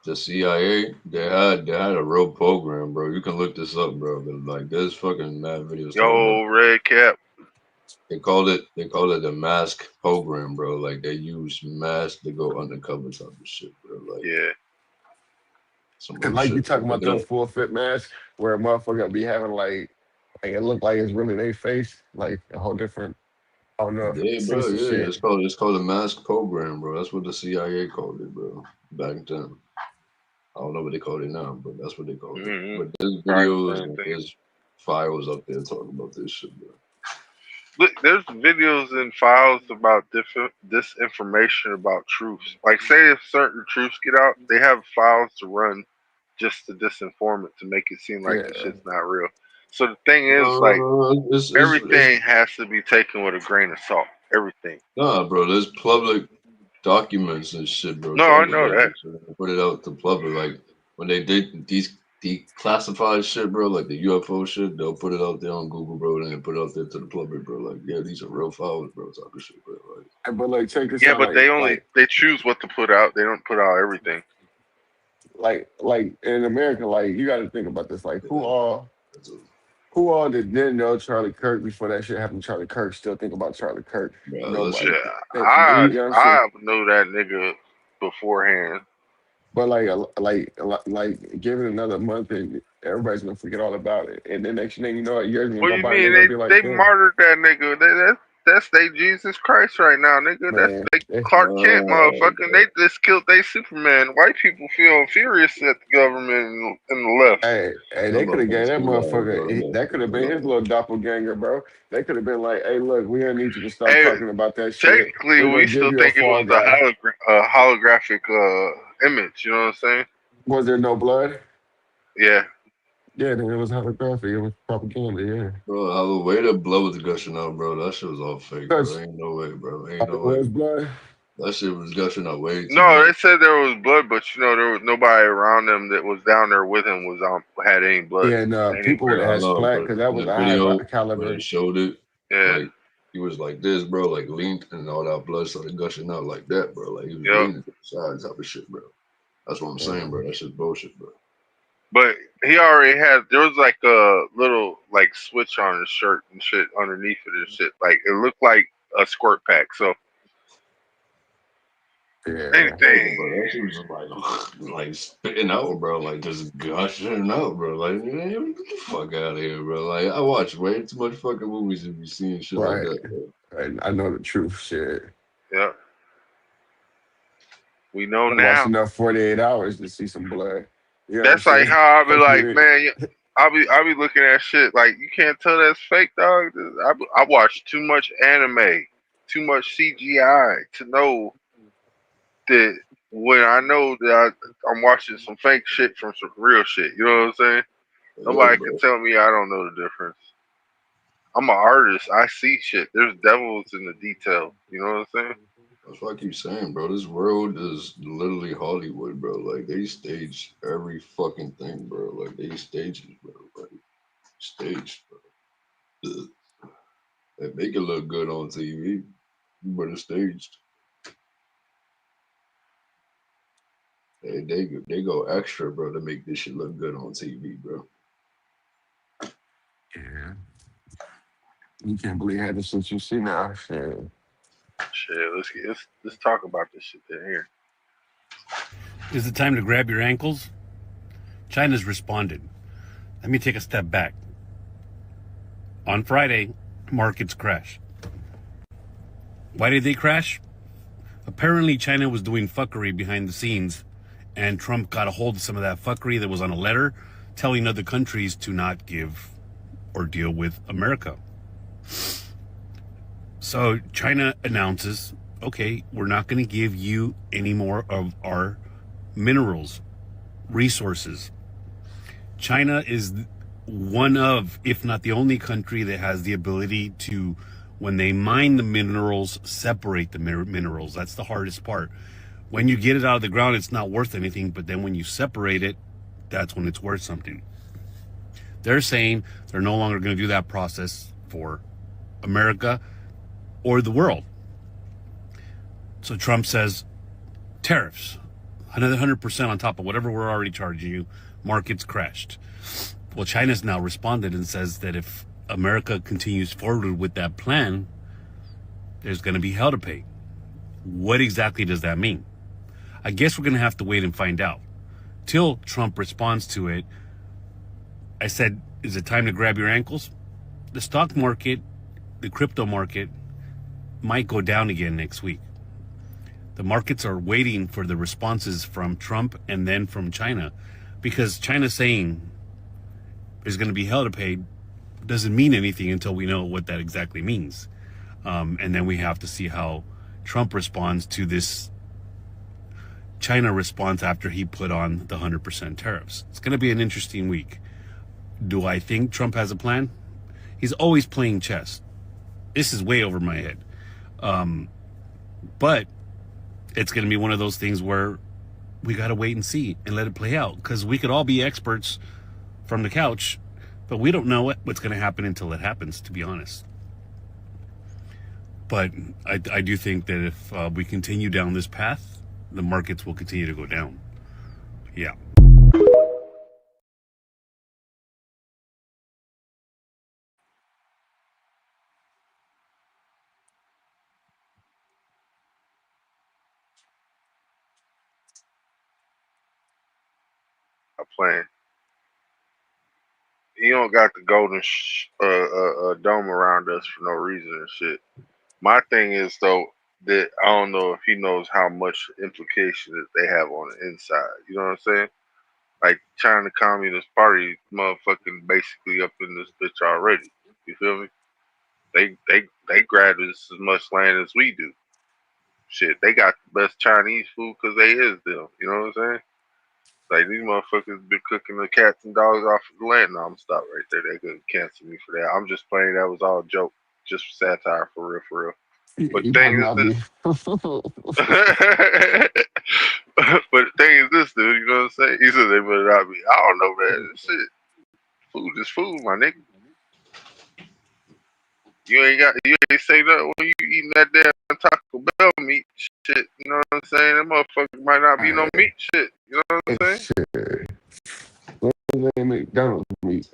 the CIA, they had a real program, bro. You can look this up, bro. But like there's fucking mad videos talking about Yo, red cap. they call it the mask program, bro. Like they use masks to go undercover type of shit, bro. Like Yeah. some And real like you shit, bro. talking Look about it those up. full fit masks where a motherfucker be having like it look like it's really their face, like a whole different, I don't know, Yeah, bro. sinister Yeah, shit. it's called a mask program, bro. That's what the CIA called it, bro. Back then. I don't know what they call it now, but that's what they called it. Mm-hmm. But there's Probably the videos same and thing. there's files up there talking about this shit, bro. Look, there's videos and files about different disinformation about truths. Like, say if certain truths get out, they have files to run just to disinform it to make it seem like the Yeah. shit's not real. So the thing is, like, It's everything has to be taken with a grain of salt. Everything. nah, bro. There's public documents and shit, bro, No, I talking know about that. this shit. They put it out to public, like when they did these declassified shit, bro, like the UFO shit. They'll put it out there on Google, bro, and then put it out there to the public, bro. Like, yeah, these are real files, bro. Type of shit, bro. Like, But like check this Yeah, out, but they choose what to put out. They don't put out everything. like in America, like you got to think about this. Like yeah, that's a, who all that didn't know Charlie Kirk before that shit happened to Charlie Kirk still think about Charlie Kirk? bro. That Nobody. shit. Yeah, You know what I'm saying? I know that nigga beforehand. But like give it another month and everybody's gonna forget all about it. And then next thing you know, years gonna What go you by and mean? they're gonna be like, They damn, martyred that nigga. That's they Jesus Christ right now, nigga. That's man. they Clark Kent, motherfucker. They just killed they Superman. White people feel furious at the government and the left. Hey, That they could have gave motherfucker's that too loud, motherfucker. bro. That That could motherfucker's have too been his loud. little doppelganger, bro. They could have been like, "Hey, look, we don't need you to stop Hey, talking about that shit. technically, We're we gonna give still you a think it fall was guy." a holographic image. You know what I'm saying? Was there no blood? Yeah. Yeah, then it was holographic. It was propaganda. Yeah, Bro, how the way the blood was gushing out, bro, that shit was all fake, bro. because Ain't no way, bro. Ain't no it way. was blood. That shit was gushing out way too No, much. they said there was blood, but there was nobody around them that was down there with him was had any blood. Yeah, and Any people would have I had know, splat but because that in was the a high video where they caliber. showed it, Yeah. like he was like this, bro, like leaned, and all that blood started gushing out like that, bro. Like he was Yep. leaning to the side type of shit, bro. That's what I'm Yeah. saying, bro. That shit's bullshit, bro. But he already had. There was like a little like switch on his shirt and shit underneath it and shit. Like it looked like a squirt pack. So Yeah. Yeah, bro, anything. that shit was just like spitting out, bro, like just gushing out, bro. Like, man, get the fuck out of here, bro. Like, I watch way too much fucking movies to be seeing shit like Right. that, bro. And I know the truth. Shit. Yeah. We know I watched now. enough 48 hours to see some blood. You know what I'm That's like saying? how I be Like you like, did. man. I be looking at shit like you can't tell that's fake, dog. I watch too much anime, too much CGI to know that when I know that I'm watching some fake shit from some real shit. You know what I'm saying? Yeah, Nobody can bro. tell me I don't know the difference. I'm an artist. I see shit. There's devils in the detail. You know what I'm saying? That's what I keep saying, bro. This world is literally Hollywood, bro. Like, they stage every fucking thing, bro. Like, they stage it, bro. Like, staged, bro. Ugh. They make it look good on TV, but it's staged. They go extra, bro, to make this shit look good on TV, bro. Yeah. You can't believe how this shit you see now. Shit. Let's talk about this shit in here. Is it time to grab your ankles? China's responded. Let me take a step back. On Friday, markets crashed. Why did they crash? Apparently, China was doing fuckery behind the scenes, and Trump got a hold of some of that fuckery that was on a letter telling other countries to not give or deal with America. So China announces, okay, we're not going to give you any more of our minerals, resources. China is one of, if not the only country that has the ability to, when they mine the minerals, separate the minerals. That's the hardest part. When you get it out of the ground, it's not worth anything, but then when you separate it, that's when it's worth something. They're saying they're no longer going to do that process for America or the world. So Trump says, tariffs, another 100% on top of whatever we're already charging you. Markets crashed. Well, China's now responded and says that if America continues forward with that plan, there's going to be hell to pay. What exactly does that mean? I guess we're going to have to wait and find out. Till Trump responds to it, I said, is it time to grab your ankles? The stock market, the crypto market, might go down again next week. The markets are waiting for the responses from Trump and then from China, because China's saying there's going to be hell to pay doesn't mean anything until we know what that exactly means. And then we have to see how Trump responds to this China response after he put on the 100% tariffs. It's going to be an interesting week. Do I think Trump has a plan? He's always playing chess. This is way over my head. But it's going to be one of those things where we got to wait and see and let it play out, because we could all be experts from the couch, but we don't know what's going to happen until it happens, to be honest. But I do think that if we continue down this path, the markets will continue to go down. Yeah. I plan. He don't got the golden dome around us for no reason and shit. My thing is though that I don't know if he knows how much implication that they have on the inside. You know what I'm saying? Like China Communist Party, motherfucking basically up in this bitch already. You feel me? They grabbed as much land as we do. Shit, they got the best Chinese food because they is them. You know what I'm saying? Like these motherfuckers been cooking the cats and dogs off of the land. No, I'm gonna stop right there. They could cancel me for that. I'm just playing. That was all a joke, just satire for real, for real. But the You thing better is not this. be. But the thing is this, dude. You know what I'm saying? He said they better not be. I don't know, man. Shit, food is food, my nigga. You ain't say nothing when you eating that damn Taco Bell meat shit. You know what I'm saying? That motherfucker might not be no meat shit. You know what I'm saying? Shit. McDonald's meat.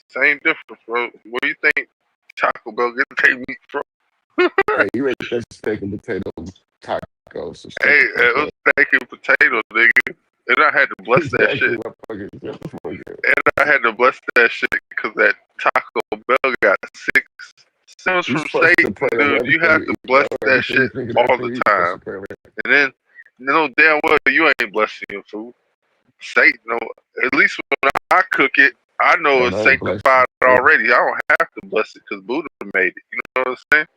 Same difference, bro. Where you think Taco Bell get their meat from? Hey, you ate that steak and potato tacos. Hey, it was steak and potato, nigga. And I had to bless that shit. And I had to bless that shit because that Taco Bell got 6 sins from Satan, dude. You have to bless that shit all the time. And then, you know damn well you ain't blessing your food. Satan, no, at least when I cook it, I know it's sanctified already. I don't have to bless it because Buddha made it. You know what I'm saying?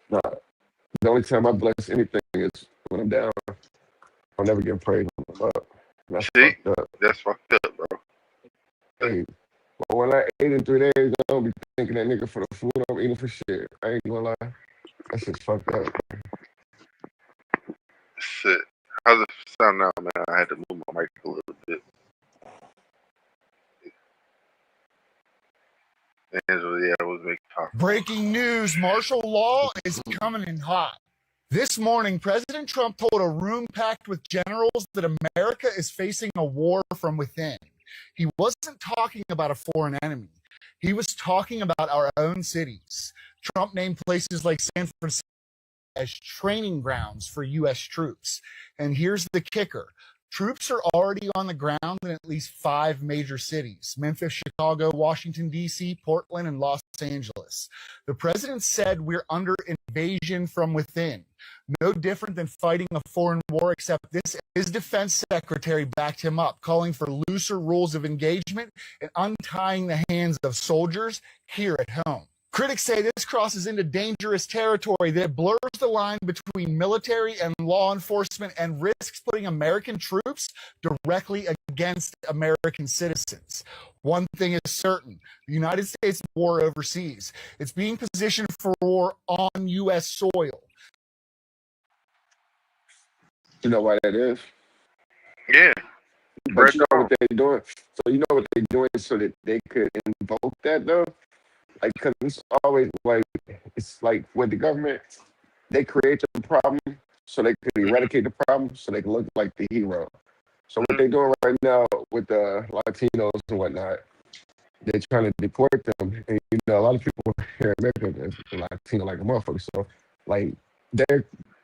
Nah, the only time I bless anything is when I'm down. I'll never get praise when I'm up. That's fucked up. That's fucked up, bro. Hey, but when I ate in 3 days, I don't be thinking that nigga for the food I'm eating for shit. I ain't gonna lie. That shit's fucked up. Shit. How's it sound now, man? I had to move my mic a little bit. Angela, yeah, I was making talk. Breaking news, martial law is coming in hot. This morning, President Trump told a room packed with generals that America is facing a war from within. He wasn't talking about a foreign enemy. He was talking about our own cities. Trump named places like San Francisco as training grounds for U.S. troops. And here's the kicker. Troops are already on the ground in at least 5 major cities: Memphis, Chicago, Washington, D.C., Portland, and Los Angeles. The president said we're under invasion from within. No different than fighting a foreign war, except this. His defense secretary backed him up, calling for looser rules of engagement and untying the hands of soldiers here at home. Critics say this crosses into dangerous territory that blurs the line between military and law enforcement and risks putting American troops directly against American citizens. One thing is certain: the United States war overseas. It's being positioned for war on U.S. soil. You know why that is? Yeah. But you know what they're doing? So you know what they're doing so that they could invoke that, though? Like, because it's always like, it's like with the government, they create the problem so they could eradicate the problem so they can look like the hero. So what they're doing right now with the Latinos and whatnot, they're trying to deport them. And you know, a lot of people here in America is Latino like a motherfucker. So like they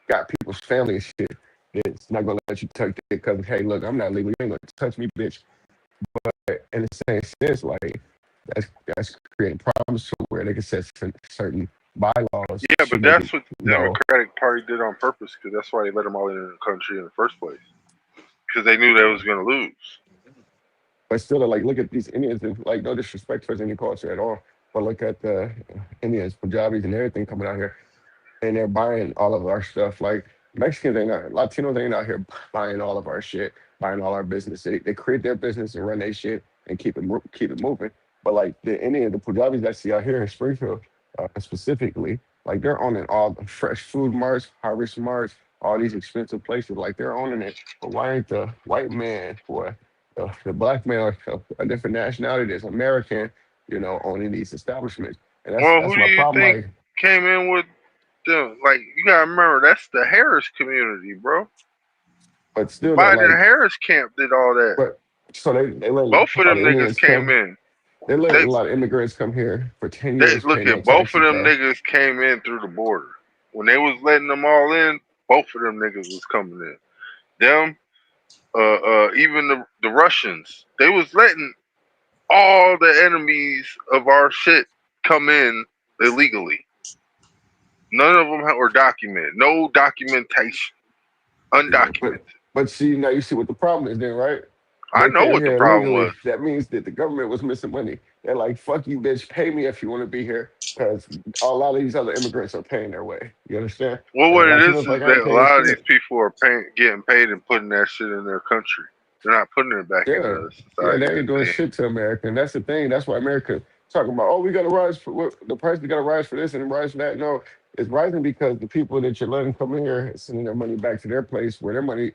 got people's family and shit that's not gonna let you touch it because hey, look, I'm not legal. You ain't gonna touch me, bitch. But in the same sense, like that's creating problems to where they can set certain bylaws. Yeah, to but make that's it, what you the know, Democratic Party did on purpose, because that's why they let them all in the country in the first place, because they knew they was going to lose. but still, like, look at these Indians, and like, no disrespect towards any culture at all, but look at the Indians, Punjabis, and everything coming out here, and they're buying all of our stuff. Like, Mexicans ain't not, Latinos ain't out here buying all of our shit, buying all our business. They create their business and run their shit and keep it moving. But like the Indian, the Punjabis that I see out here in Springfield, specifically, like they're owning all the fresh food marts, harvest marts, all these expensive places. Like they're owning it. But why ain't the white man or the black man or a different nationality that's American, you know, owning these establishments? And Well, that's who do my you problem. think Like, came in with them? Like, you got to remember, that's the Harris community, bro. but still, that Biden like, Harris camp did all that. but so they let Both of all them the niggas Indians came come. in. They let They a lot of immigrants come here for 10 They years, pay look no at both of taxes, them bro. niggas came in through the border. When they was letting them all in, both of them niggas was coming in. Them, even the Russians, they was letting all the enemies of our shit come in illegally. None of them were documented. No documentation. Yeah, Undocumented. but see, now you see what the problem is then, right? I They know came what the here problem illegally. was. That means that the government was missing money. They're like, fuck you, bitch, pay me if you want to be here. Because a lot of these other immigrants are paying their way. You understand? Well, And what it Latinos is like, I ain't that a paying lot of these shit. people are getting paid and putting that shit in their country. They're not putting it back into Yeah, the yeah, society they that ain't doing they in. shit to America, and that's the thing. That's why America talking about, oh, we got to rise for the price. We got to rise for this and rise for that. No, it's rising because the people that you're letting come in here are sending their money back to their place where their money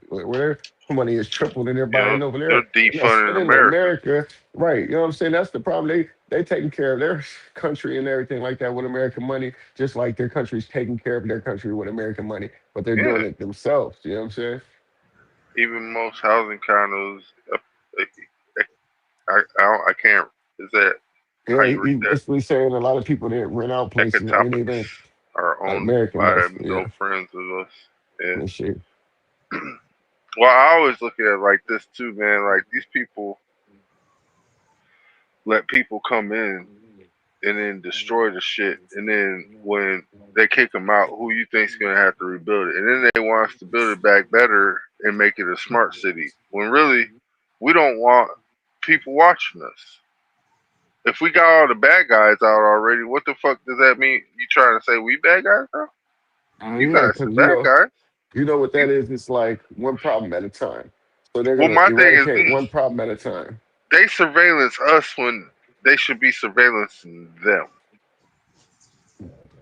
is tripled, and they're You know, buying over they're there. They're not defunding spending in America. America, right? You know what I'm saying? That's the problem. They taking care of their country and everything like that with American money, just like their country's taking care of their country with American money, but they're Yeah. doing it themselves. You know what I'm saying? Even most housing condos, I can't. Is that how Yeah, you he read that? basically saying a lot of people that rent out places ain't Ecotopics even are owned American. by That's yeah, no friends of us. Yeah. and shit. Well, I always look at it like this too, man. Like, these people let people come in and then destroy the shit, and then when they kick them out, who you think's gonna have to rebuild it? And then they want us to build it back better and make it a smart city. When really, we don't want people watching us. If we got all the bad guys out already, what the fuck does that mean? You trying to say we bad guys now? You Yeah, guys the because bad guys. you know what You, that is. It's like one problem at a time. So they're well, gonna my thing is eradicate this: one problem at a time. they surveillance us when they should be surveillancing them.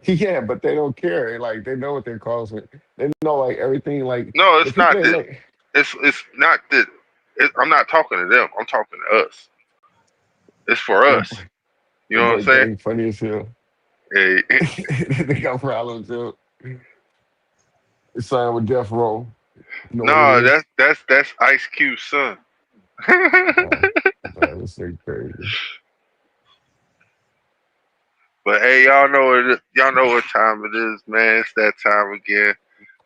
Yeah, but they don't care. Like they know what they're causing. They know like everything. Like No, the it's people not that that. like It's not that. I'm not talking to them. I'm talking to us. It's for the, us. You the know what I'm boy saying? thing funny as hell. Hey, They got problems too. Signed with Death Row. You know what No, it is? that's Ice Cube's son. Man, this thing crazy. But hey, y'all know y'all know what time it is, man. It's that time again.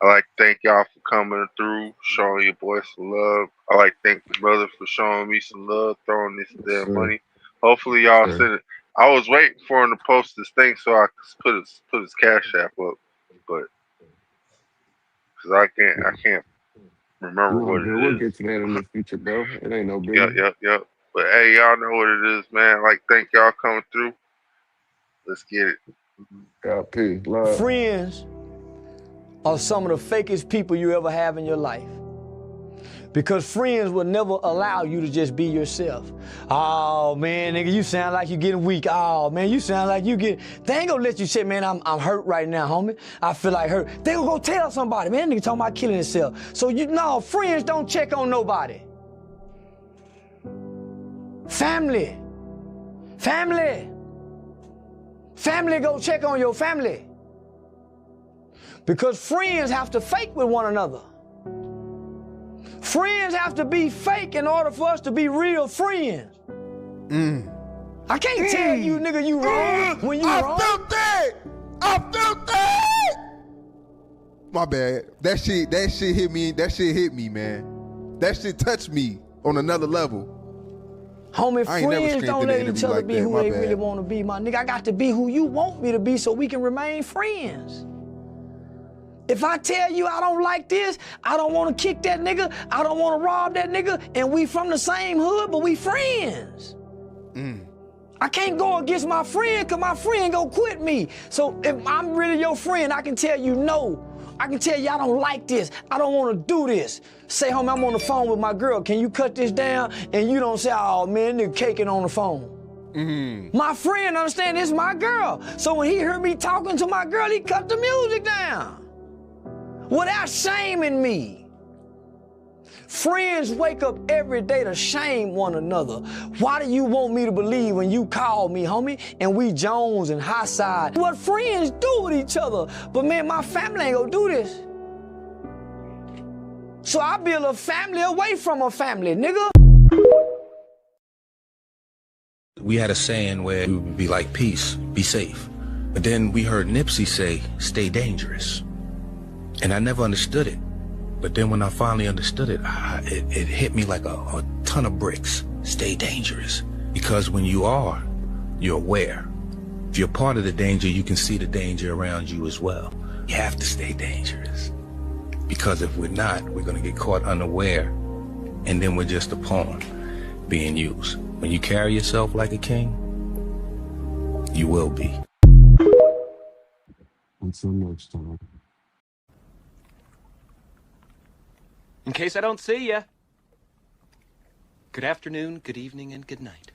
I like to thank y'all for coming through, showing your boy some love. I like to thank the brother for showing me some love, throwing this Yes, damn sir. money. Hopefully Yes, y'all sir. send it. I was waiting for him to post this thing so I could put his cash app up, but because I can't remember No, what good. We'll it is. get to that in the future, bro. It ain't no Yep, biggie. yep, yep. But hey, y'all know what it is, man. Like, thank y'all coming through. Let's get it. God, peace, love. Friends are some of the fakest people you ever have in your life. Because friends will never allow you to just be yourself. Oh man, nigga, you sound like you getting weak. Oh man, you sound like you get. They ain't gonna let you say, man, I'm hurt right now, homie. I feel like hurt. They gonna go tell somebody, man, nigga talking about killing himself. So you know, friends don't check on nobody. Family. Family. Family go check on your family. Because friends have to fake with one another. Friends have to be fake in order for us to be real friends. I can't tell you, nigga, you wrong when you wrong. I felt that. I felt that. My bad. That shit hit me. That shit hit me, man. That shit touched me on another level. Homie, I ain't never friends screamed don't in an let each interview other like be that. who My they bad. really want to be, my nigga. I got to be who you want me to be so we can remain friends. If I tell you I don't like this, I don't want to kick that nigga, I don't want to rob that nigga, and we from the same hood, but we friends. I can't go against my friend because my friend gonna quit me. So if I'm really your friend, I can tell you no. I can tell you I don't like this. I don't want to do this. Say, homie, I'm on the phone with my girl. Can you cut this down? And you don't say, oh man, nigga caking on the phone. My friend understand this is my girl. So when he heard me talking to my girl, he cut the music down. Without shaming me. Friends wake up every day to shame one another. Why do you want me to believe when you call me, homie, and we Jones and high side? What friends do with each other. But man, my family ain't gonna do this. So I build a family away from a family, nigga. We had a saying where we would be like, peace, be safe. But then we heard Nipsey say, stay dangerous. And I never understood it. But then when I finally understood it, it hit me like a ton of bricks. Stay dangerous. Because when you are, you're aware. If you're part of the danger, you can see the danger around you as well. You have to stay dangerous. Because if we're not, we're going to get caught unaware. And then we're just a pawn being used. When you carry yourself like a king, you will be. Until next time. In case I don't see ya, good afternoon, good evening, and good night.